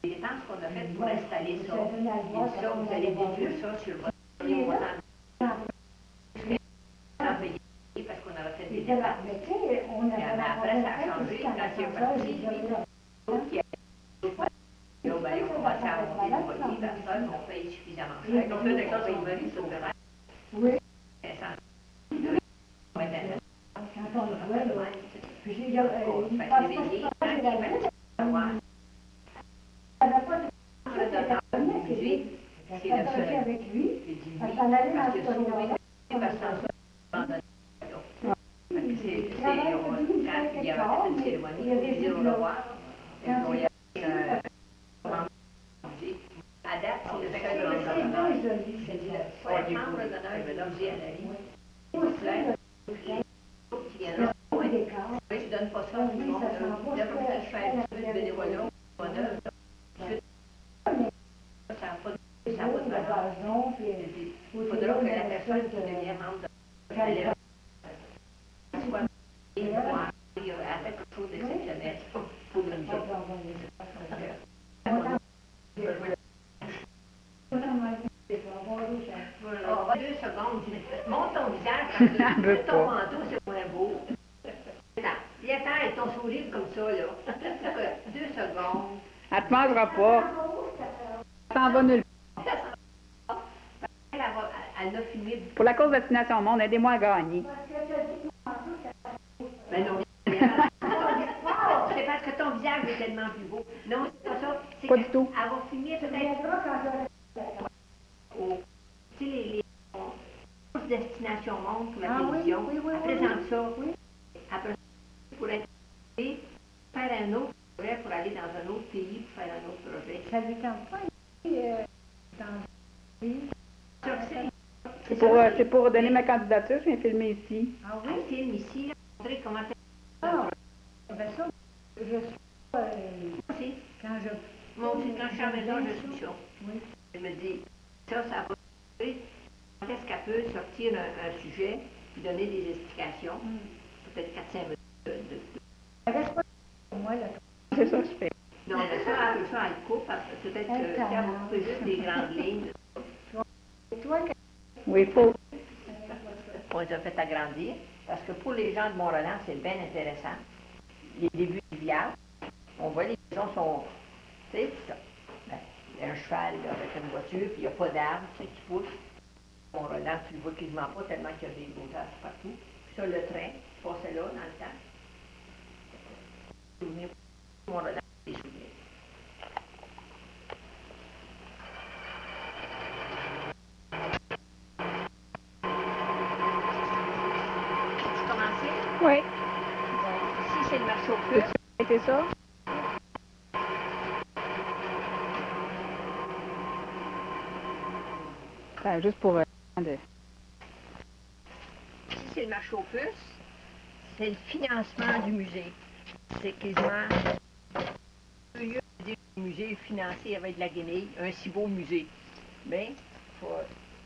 les dépenses qu'on a faites pour installer ça, et ça, vous allez déduire ça sur votre premier montant. Parce qu'on avait fait des dépenses. Mais après, ça a changé quand il est parti. Là, ben, on commençait à monter le loyer, personne, on paye suffisamment cher. Donc là, d'accord, il va dire, ça oui. Quand on le voit, là, puis j'ai réveillé, quand il va savoir. C'est le seul. Avec lui, parce qu'on allait dans ce corridor-là. Parce que c'est, quand il y avait fait une cérémonie, il dit au revoir, Ils vont y aller à date, c'est le seul membre d'honneur. C'est le seul membre d'honneur du musée à la vie. Les autres qui viennent là, oui, je donne pas ça à tout le monde. Là, comme ça, je fais un petit peu de bénévolat, bonheur. Ça n'a pas de valeur. Il faudra que la personne qui devient membre d'honneur soit et voir elle fait quelque chose d'exceptionnel pour le musée. Oh, 2 secondes. Monte ton visage, parce que ton manteau, c'est moins beau. Viens avec ton sourire comme ça, là. 2 secondes. Elle te mangera pas. Elle s'en va nulle part. Elle a filmé. Pour la course Destination Monde, aidez-moi à gagner. Ben non, c'est parce que ton visage est tellement plus beau. Non, c'est pas ça. Pas du tout. Elle va filmer peut-être. Tu sais, les courses Destination Monde pour la télévision. Elle présente ça. Après ça, pour être faire un autre projet, pour aller dans un autre pays, pour faire un autre projet. Ça lui tente pas C'est pour donner ma candidature, je viens filmer ici. Ah oui? Elle filme ici, là, montrer comment c'est. Ah, ben ça, je suis quand je... Moi aussi, quand je suis à la maison, je suis ça. Oui. Je me dis, ça va. Quand est-ce qu'elle peut sortir un sujet et donner des explications? Peut-être 4-5 minutes Elle reste pas pour moi, là. C'est ça que je fais. Non, mais ça, elle coupe, peut-être que ça va couper juste des grandes lignes. Et toi, Oui, il faut. On les a fait agrandir, parce que pour les gens de Mont-Roland, c'est bien intéressant. Les débuts du village, on voit les maisons sont, tu sais, ça. Ben, il y a un cheval là, avec une voiture, puis il n'y a pas d'arbres, tu sais, qui poussent. Mont-Roland, tu le vois quasiment pas, tellement qu'il y a des beaux arbres partout. Puis ça, le train, qui passait là, dans le temps. Souvenirs, Mont-Roland, des souvenirs. Oui. Ici, c'est le marché aux puces. C'était ça? Ben, juste pour... Ici, c'est le marché aux puces. C'est le financement du musée. C'est quasiment curieux de dire que le musée est financé avec de la guenille, un si beau musée. Mais, il faut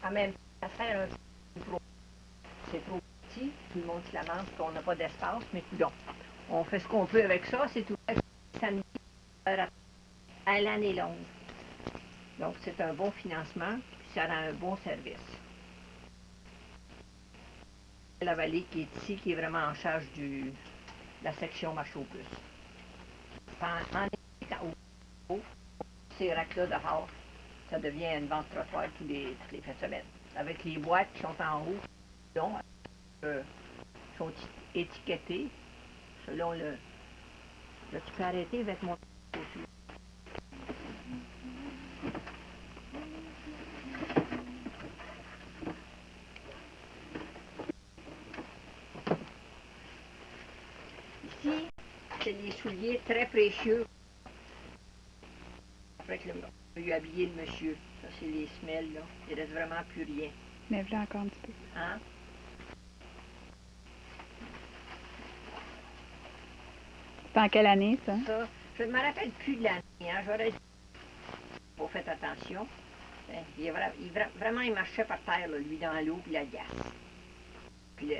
en même temps faire un peu trop. C'est trop petit, tout le monde se lamente qu'on n'a pas d'espace, mais coudonc. On fait ce qu'on peut avec ça, c'est tout. Samedi, à l'année longue. Donc, c'est un bon financement, puis ça rend un bon service. La vallée qui est ici, qui est vraiment en charge de la section marché aux puces. En été, ces racks-là dehors, ça devient une vente trottoir toutes les fins de semaine. Avec les boîtes qui sont en haut, sont étiquetées selon le... Là, tu peux arrêter avec mon... Ici, c'est des souliers très précieux. Après que on a eu habillé le monsieur. Ça, c'est les semelles, là. Il ne reste vraiment plus rien. Lève-le encore un petit peu. Hein? C'est en quelle année, ça? Ça, je ne me rappelle plus de l'année, hein. J'aurais dit, faut faire attention. Vraiment, il marchait par terre, là, lui, dans l'eau, puis la glace. Puis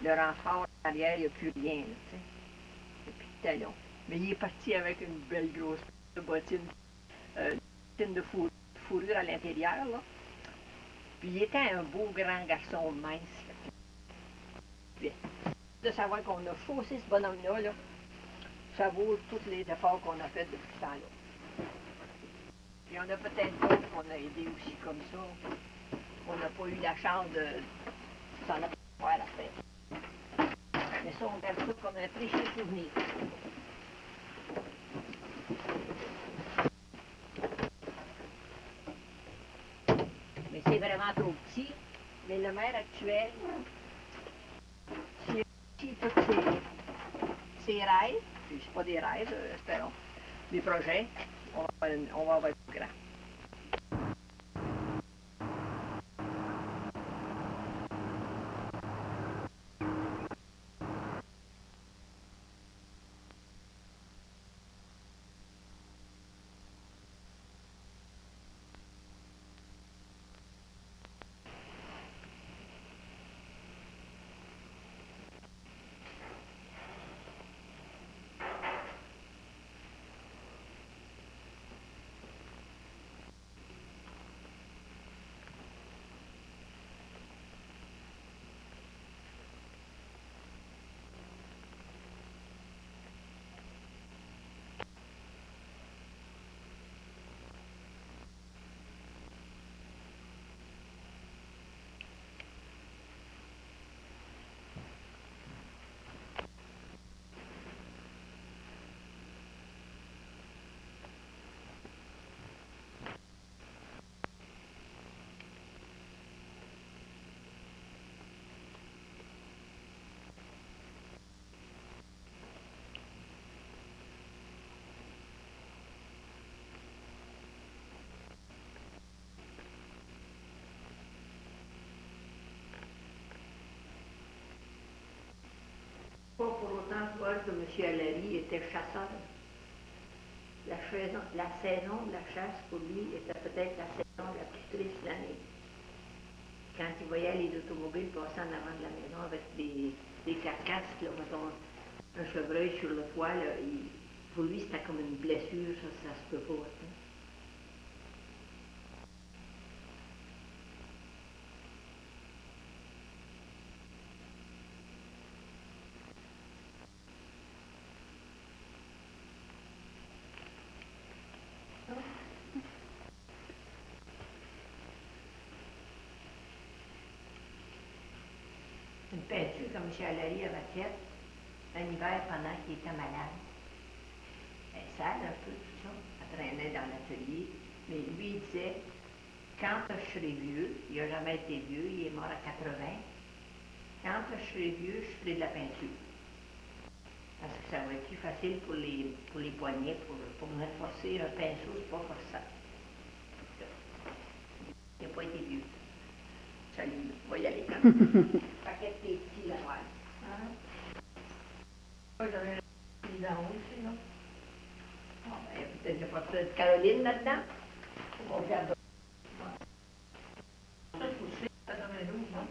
le renfort arrière, il n'y a plus rien, là, tu sais. Il n'y a plus de talons. Mais il est parti avec une belle grosse bottine de fourrure à l'intérieur, là. Puis il était un beau grand garçon mince. Puis, de savoir qu'on a chaussé ce bonhomme-là, là, ça vaut tous les efforts qu'on a fait depuis ce temps-là. Il y en a peut-être d'autres qu'on a aidés aussi comme ça. On n'a pas eu la chance de s'en avoir à la fin. Mais ça, on garde ça comme un précieux souvenir. Mais c'est vraiment trop petit. Mais le maire actuel, s'il a réussi tous ses rêves, puis c'est pas des rêves, espérons, les prochains, on va avoir plus grand. Pas pour autant proche de M. Allary était chasseur. La saison de la chasse, pour lui, était peut-être la saison la plus triste de l'année. Quand il voyait les automobiles passer en avant de la maison avec des carcasses, là, mettons, un chevreuil sur le toit, là, pour lui, c'était comme une blessure, ça se peut pas. Hein. Une peinture comme M. Allary avait faite un hiver pendant qu'il était malade. Elle sale un peu, tout ça. Elle traînait dans l'atelier. Mais lui, il disait, quand je serai vieux, il n'a jamais été vieux, il est mort à 80, quand je serai vieux, je ferai de la peinture. Parce que ça va être plus facile pour les poignets, pour me forcer un pinceau, c'est pas forçant. Il n'a pas été vieux. Salut, on va y aller. Paquet de petits, là, ouais. Hein? Moi, j'en ai un petit en haut aussi, là. Bon, ben, peut-être qu'il n'y a pas de Caroline là-dedans. On va regarder. Ça, il faut aussi, ça donne un doute, hein?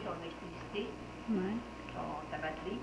son électricité, Ouais. ta batterie.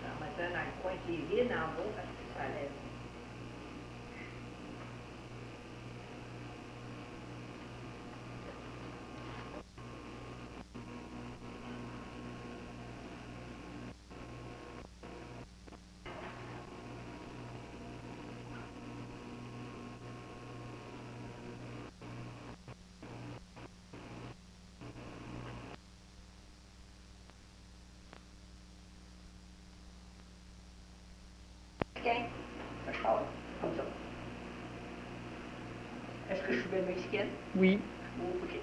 J'en mettais dans le coin qui est vide en bas parce que ça lève. Mexicain, je parle comme ça. Est-ce que je suis belle mexicaine? Oui. Oh, OK.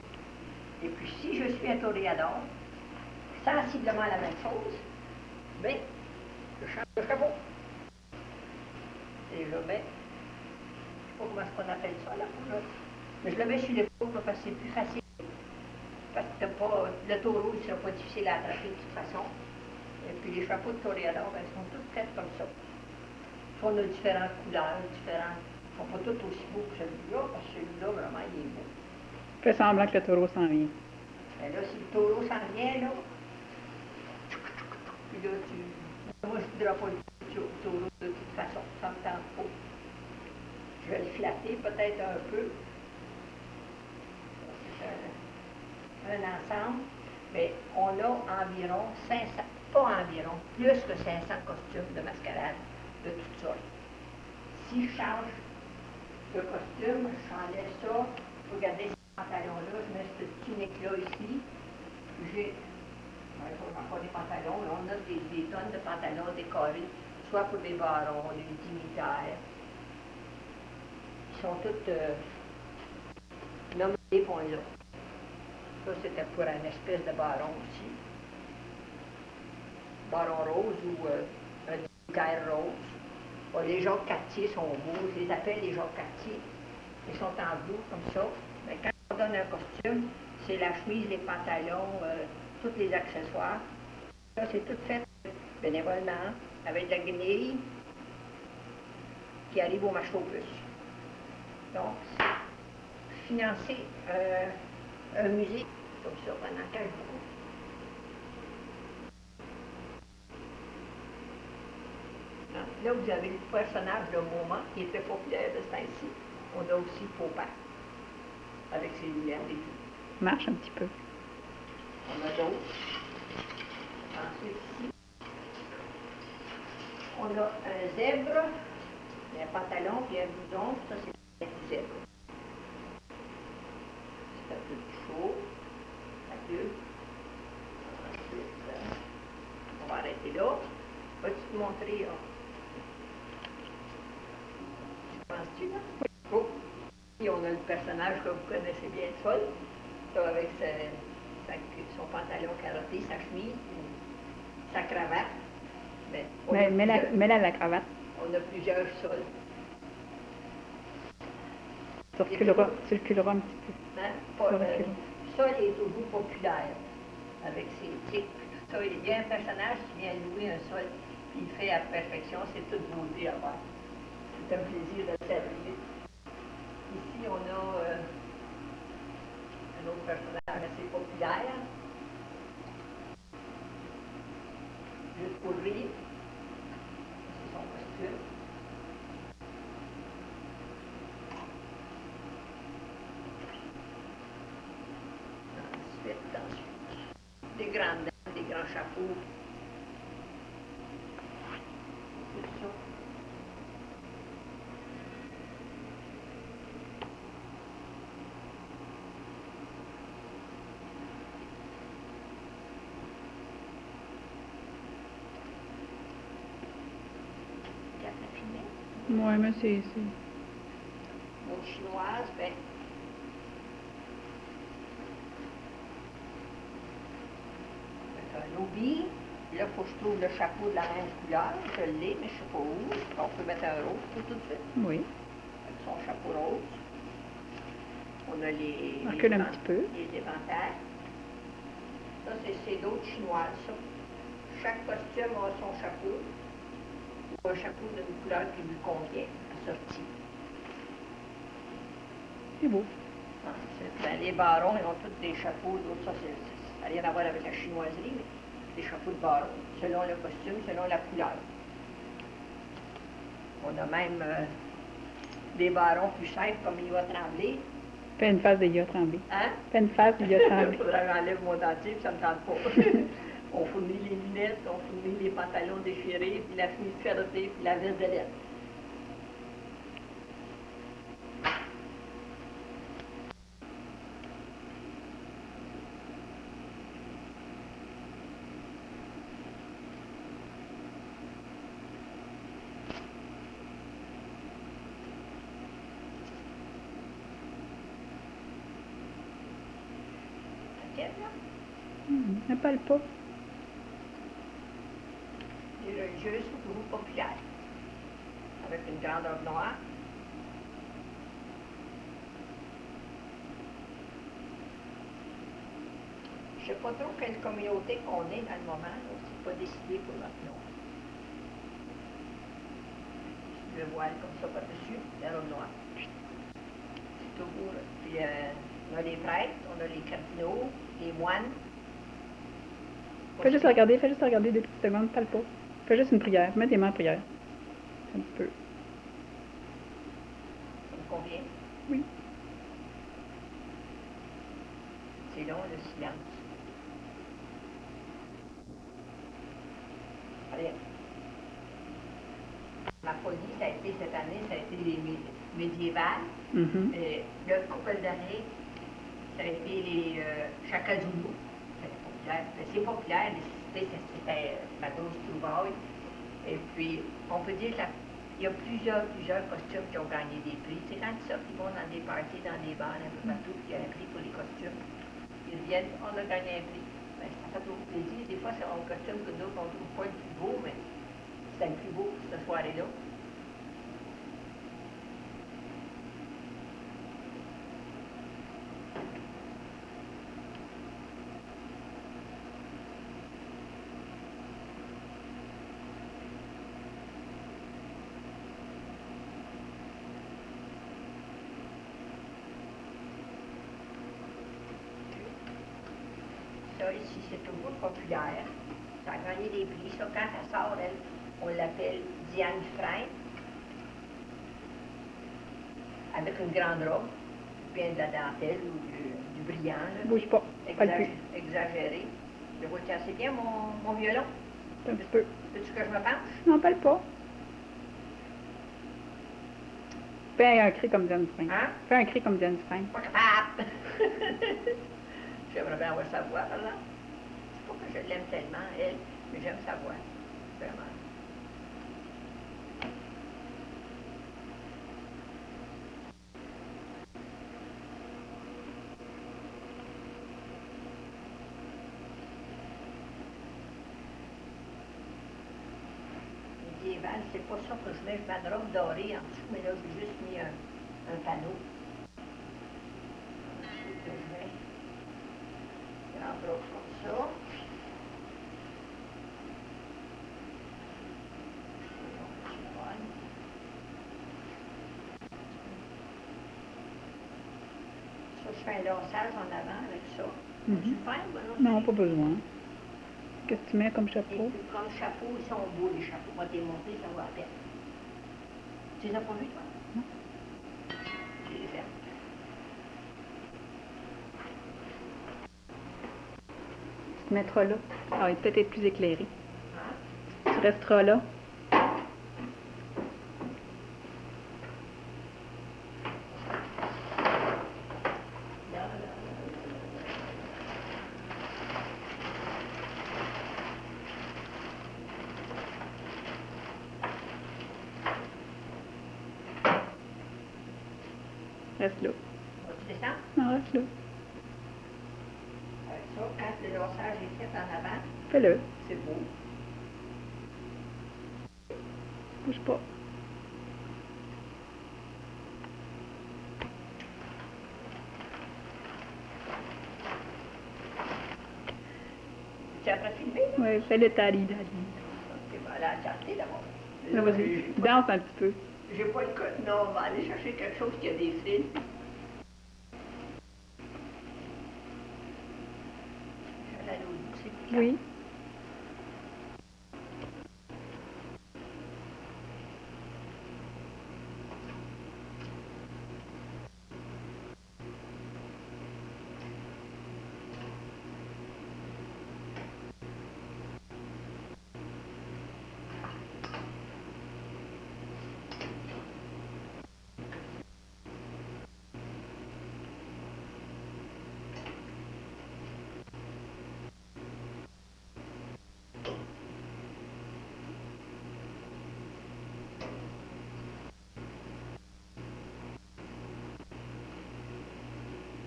Et puis, si je suis un toréador, sensiblement la même chose, bien, je change de chapeau. Et là, ben, je ne sais pas comment est-ce qu'on appelle ça, là. Mais je le mets sur l'épaule parce que c'est plus facile. Parce que le taureau, il ne sera pas difficile à attraper de toute façon. Et puis, les chapeaux de toréador, ben, ils sont tous faits comme ça. On a différentes couleurs, différentes. Ils ne sont pas tous aussi beaux que celui-là, parce que celui-là, vraiment, il est beau. Fais semblant que le taureau s'en vient. Mais là, si le taureau s'en vient, là, puis là, moi, je ne voudrais pas le taureau de toute façon, ça me tente pas. Je vais le flatter peut-être un peu. C'est un ensemble, mais on a environ 500, pas environ, plus que 500 costumes de mascarade de toutes sortes. Si je change de costume, je changeais ça, regardez ces pantalons-là, je mets cette tunique-là ici, j'ai, encore des pantalons, là, on a des tonnes de pantalons décorés, soit pour des barons, des dignitaires. Ils sont tous nommés des points-là. Ça, c'était pour un espèce de baron aussi. Baron rose ou un dignitaire rose. Bon, les Jacques Cartier sont beaux, je les appelle les Jacques Cartier. Ils sont en bleu comme ça. Mais quand on donne un costume, c'est la chemise, les pantalons, tous les accessoires. Ça, c'est tout fait bénévolement, avec de la guenille qui arrive au marché aux puces. Donc, financer un musée comme ça pendant 15 jours. Là, vous avez le personnage de moment qui était populaire de ce temps-ci. On a aussi Popin, avec ses lunettes et tout. Marche un petit peu. On a d'autres. Ensuite, ici, on a un zèbre, un pantalon puis un blouson. Ça, c'est un zèbre. C'est un peu chaud. Adieu. Ensuite, on va arrêter là. Vas-tu te montrer, là? Penses-tu, là? Oh. Et on a le personnage que vous connaissez bien, Sol, avec son pantalon carotté, sa chemise, sa cravate. Mets-la la cravate. On a plusieurs sols. Tu reculeras un petit peu. Hein? Sol est toujours populaire, avec ses tics. Ça, il y a un personnage qui vient louer un sol, puis il fait à perfection, c'est toute beauté à voir. C'est un plaisir de le saluer. Ici, on a un autre personnage assez populaire. Juste pour rire. C'est son costume. Ensuite, des grandes dames, des grands chapeaux. C'est ça. Oui, mais c'est chinoises, ben, un oubli. Là, il faut que je trouve le chapeau de la même couleur. Je l'ai, mais je ne sais pas où. On peut mettre un rose tout de suite. Oui. Avec son chapeau rose. On a les Recule un petit peu. les éventails. Ça, c'est d'autres chinoises, ça. Chaque costume a son chapeau. Ou un chapeau d'une couleur qui lui convient, assorti. C'est beau. Ah, ben, les barons, ils ont tous des chapeaux. D'autres, ça n'a rien à voir avec la chinoiserie, mais des chapeaux de baron, selon le costume, selon la couleur. On a même des barons plus chers comme Yves Tremblay. Fais une face de Yves Tremblay. Hein? Fais une face de Yves Il Tremblay. faudra que j'enlève mon dentier, puis ça ne me tente pas. On fournit les lunettes, on fournit les pantalons déchirés, puis la chemise carottée, puis la veste de laine. Ne parle pas. Les religieuses sont toujours populaires, avec une grande robe noire. Je ne sais pas trop quelle communauté qu'on est dans le moment, c'est pas décidé pour maintenant. Le voile comme ça par-dessus, la robe noire. C'est toujours. Puis on a les prêtres, on a les cardinaux, les moines. Fais juste regarder 2 petites secondes, parle pas. Fais juste une prière, mets tes mains en prière. Un petit peu. Ça me convient? Oui. C'est long, le silence. Allez. Ma folie, ça a été cette année, ça a été les médiévales. Mhm. Le couple d'années, ça a été les Chacazulu. C'est populaire, c'était ma grosse trouvaille. Et puis, on peut dire qu'il y a plusieurs costumes qui ont gagné des prix. C'est quand ça qui vont dans des parties, dans des bars, un peu partout, puis il y a un prix pour les costumes. Ils viennent, on a gagné un prix. Ben, ça fait toujours plaisir. Des fois, c'est un costume que d'autres, on ne trouve pas le plus beau, mais c'était le plus beau cette soirée-là. Ça, ici, c'est toujours populaire. Ça a gagné des prix. Ça, quand elle sort, elle, on l'appelle Diane Frein. Avec une grande robe, bien de la dentelle ou du brillant. Là. Bouge pas, pas le plus. Exagéré. Je vois, tiens, c'est bien mon violon. Un petit peu. Veux-tu que je me penche? Non, parle pas. Fais un cri comme Diane Dufresne. Hein? Fais un cri comme Diane Dufresne. Pas capable! J'aimerais bien avoir sa voix, là. C'est pas que je l'aime tellement, elle, mais j'aime sa voix. Vraiment. Médiéval, c'est pas ça que je mets. Je mets une robe dorée en dessous, mais là, j'ai juste mis un panneau. Que je mets. Grande robe comme ça. Ça, je fais un laçage en avant avec ça. Mhm. Tu fais, ben Non, pas besoin. Qu'est-ce que tu mets comme Et chapeau? puis, comme chapeau, ils sont beaux, les chapeaux. On va démonter, ça va à peine. Tu les as pas vus, toi? Non. Je les ai fait. Tu te mettras là. Ah, il peut-être être plus éclairé. Hein? Tu resteras là. Là, là. Reste là. Tu descends? Non, reste là. Avec ça, quand le lassage est fait en avant, Fais-le. c'est beau. Bouge pas. Tu as après filmé, là? Oui, fais le tali, là. Ok, ben, là, chanter d'abord. Là, vas-y. Danse un petit peu. J'ai pas le code. Non, on va aller chercher quelque chose qui a des fils. Je vais aller au bout, c'est piquant. Oui.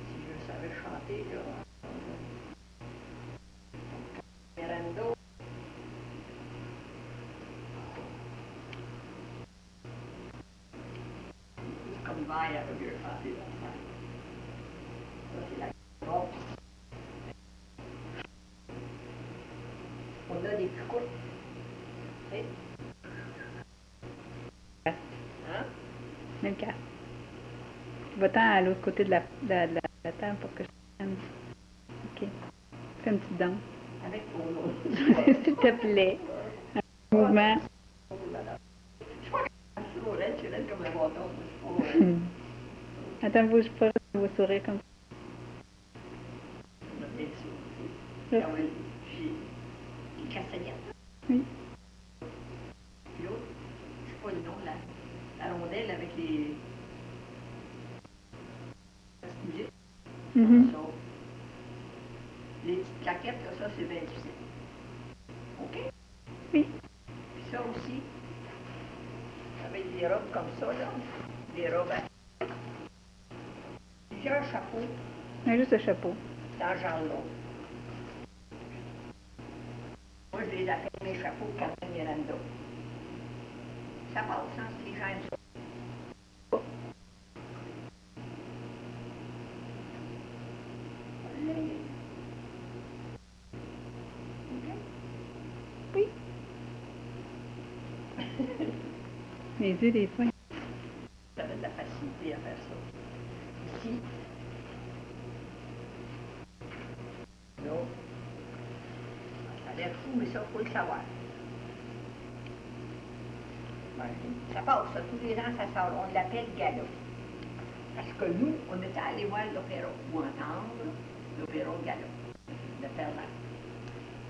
Si je savais chanter, là. Mirando. Comme vaille avec le chanter là. Ça, c'est la robe. On a des picoutes. Tu sais? Hein? Même cas. Va-t'en à l'autre côté de la table pour que je t'aime. OK. Fais une petite danse. Avec ton nom. S'il te plaît. Un mouvement. Je crois que je suis raide, je suis raide comme le bâton. Je suis pas raide. Attends, bouge pas. Je vais sourire comme ça. On a bien sûr aussi. Ah oui, j'ai des castagnettes. Oui. Puis l'autre, je sais pas le nom, la rondelle avec les... Mhm. Ça. Les petites claquettes, là, ça, c'est bien difficile. OK? Oui. Puis ça aussi, avec des robes comme ça, là, des robes à... Plusieurs chapeaux Mais juste le chapeau. dans ce genre-là. Moi, je les appelle mes chapeaux Carmen Miranda. Ça passe, hein, si les gens aiment ça. Oui. Les yeux, des fois. Ça avait de la facilité à faire ça. Ici, non. Ça a l'air fou, mais ça, il faut le savoir. Ça passe, ça, tous les ans, ça sort. On l'appelle galop. Parce que nous, on était allés voir l'opéra, ou entendre l'opéra galop, de Ferland.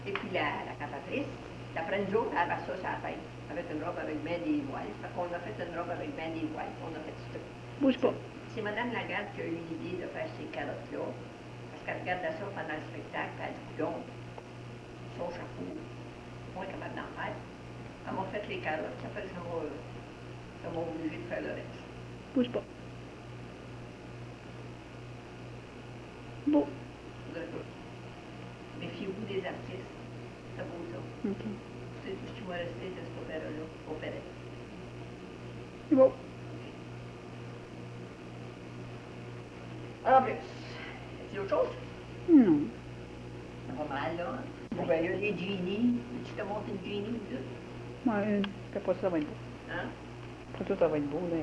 Et puis la cantatrice, d'après nous autres, elle avait ça sur la tête. Elle avait une robe avec bien des voiles. Fait qu'on a fait une robe avec bien des voiles. On a fait ça. Bouge pas. C'est Mme Lagarde qui a eu l'idée de faire ces carottes-là. Parce qu'elle regardait ça pendant le spectacle, puis elle dit, donc, son chapeau, moins capable d'en faire. Elle m'a fait les carottes, ça fait que ça m'a obligé de faire le reste. Bouge pas. Beau. Méfiez-vous des artistes. C'est beau ça. OK. C'est tout ce qui m'a resté de cet opéra-là, opérette. C'est beau. En plus, est-ce autre chose? Non. C'est pas mal, là. Bon, ben, il y a les genies. Tu t'as monté une genie ou deux? Ouais, après ça va être beau. Hein? Après ça va être beau, là.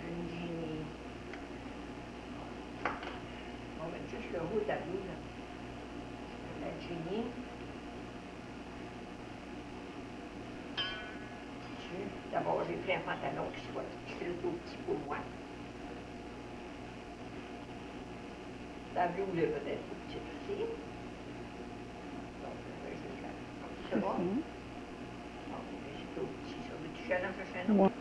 Une genie. On va juste le haut de la blouse, là. La genie. D'abord, j'ai pris un pantalon qui soit trop petit pour moi. La blouse est peut-être trop petite aussi. Donc, je vais juste la comme ça. Mhm. Bon, mais c'est trop petit, ça. Veux-tu que j'aille en chercher un autre?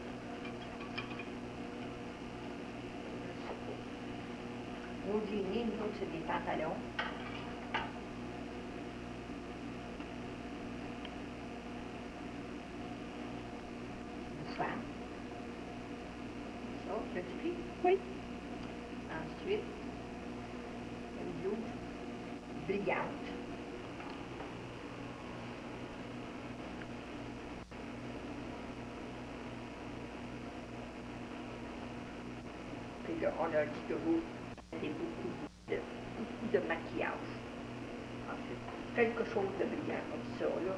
Ouais. nos jeans, nous autres, c'est des pantalons. Une femme. Ça, l'as-tu pris? Oui. Ensuite, une blouse brillante. Puis là, on a dit que vous mettez beaucoup de maquillage. Ensuite, quelque chose de brillant comme ça, là.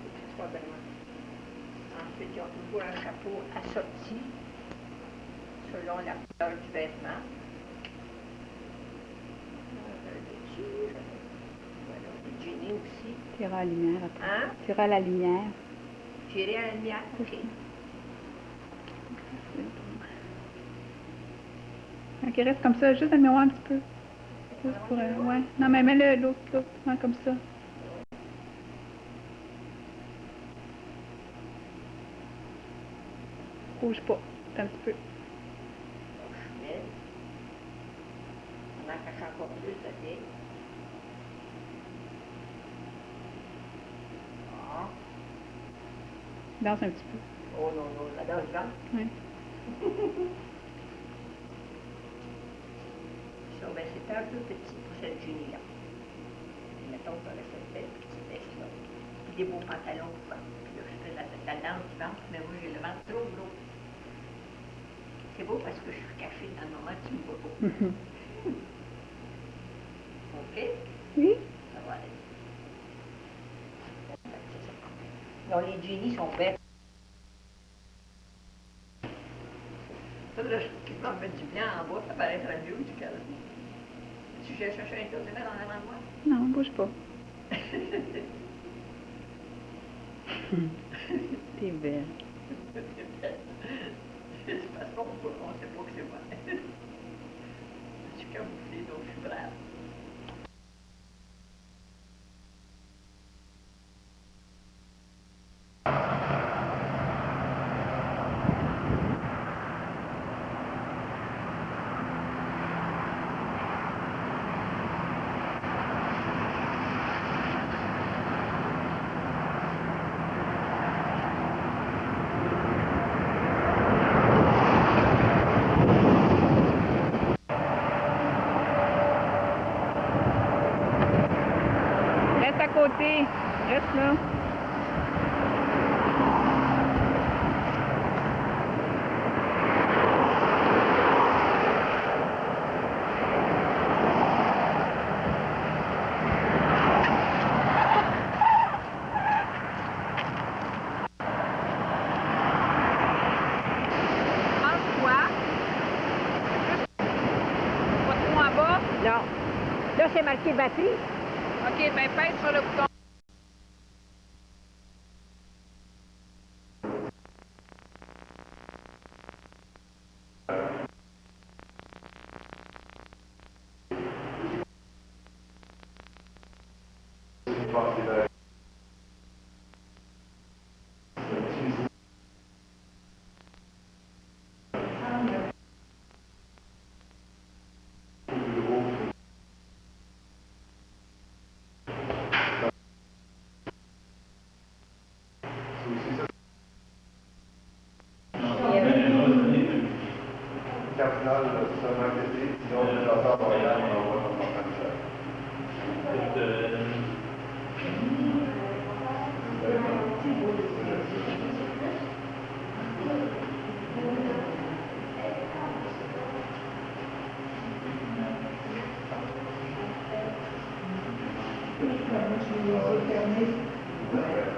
C'est pas vraiment. Ensuite, on voit un chapeau assorti selon la couleur du vêtement. Voilà, des jeans aussi. Tirer à la lumière après. Hein? Tirer à la lumière. Tirer à la lumière, OK. Ok, reste comme ça, juste dans le miroir un petit peu. Juste pour, ouais. Non, mais mets-le l'autre, ouais, comme ça. Bouge pas, un petit peu. Je mets. On en cache encore plus de vieille. Ah. Danse un petit peu. Oh non, non, la danse va. Ouais. Ça, ben, c'était un peu petit pour cette jeanie-là. Mettons qu'on a cette belle petite veste-là. Puis des beaux pantalons pour faire. Puis là, je fais la danse du ventre, mais moi, j'ai le ventre trop gros. C'est beau parce que je suis cachée dans le moment où tu me vois pas. OK? Oui? Ça va aller. Donc, les jeanies sont belles. Ça, là, je vais mettre du blanc en bas, ça paraîtrait mieux du cas. Si j'ai cherché un tour de mettre en avant de moi. Non, bouge pas. T'es belle. C'est parce qu'on ne sait pas que c'est moi. Je suis camouflée, donc je suis brave. Reste à côté. Reste là. Non. Là, c'est marqué batterie. OK, ben pèse sur le bouton. Cardinal, ça m'a inquiété, sinon je vais faire Montréal, on envoie dans le Je les ai fermés.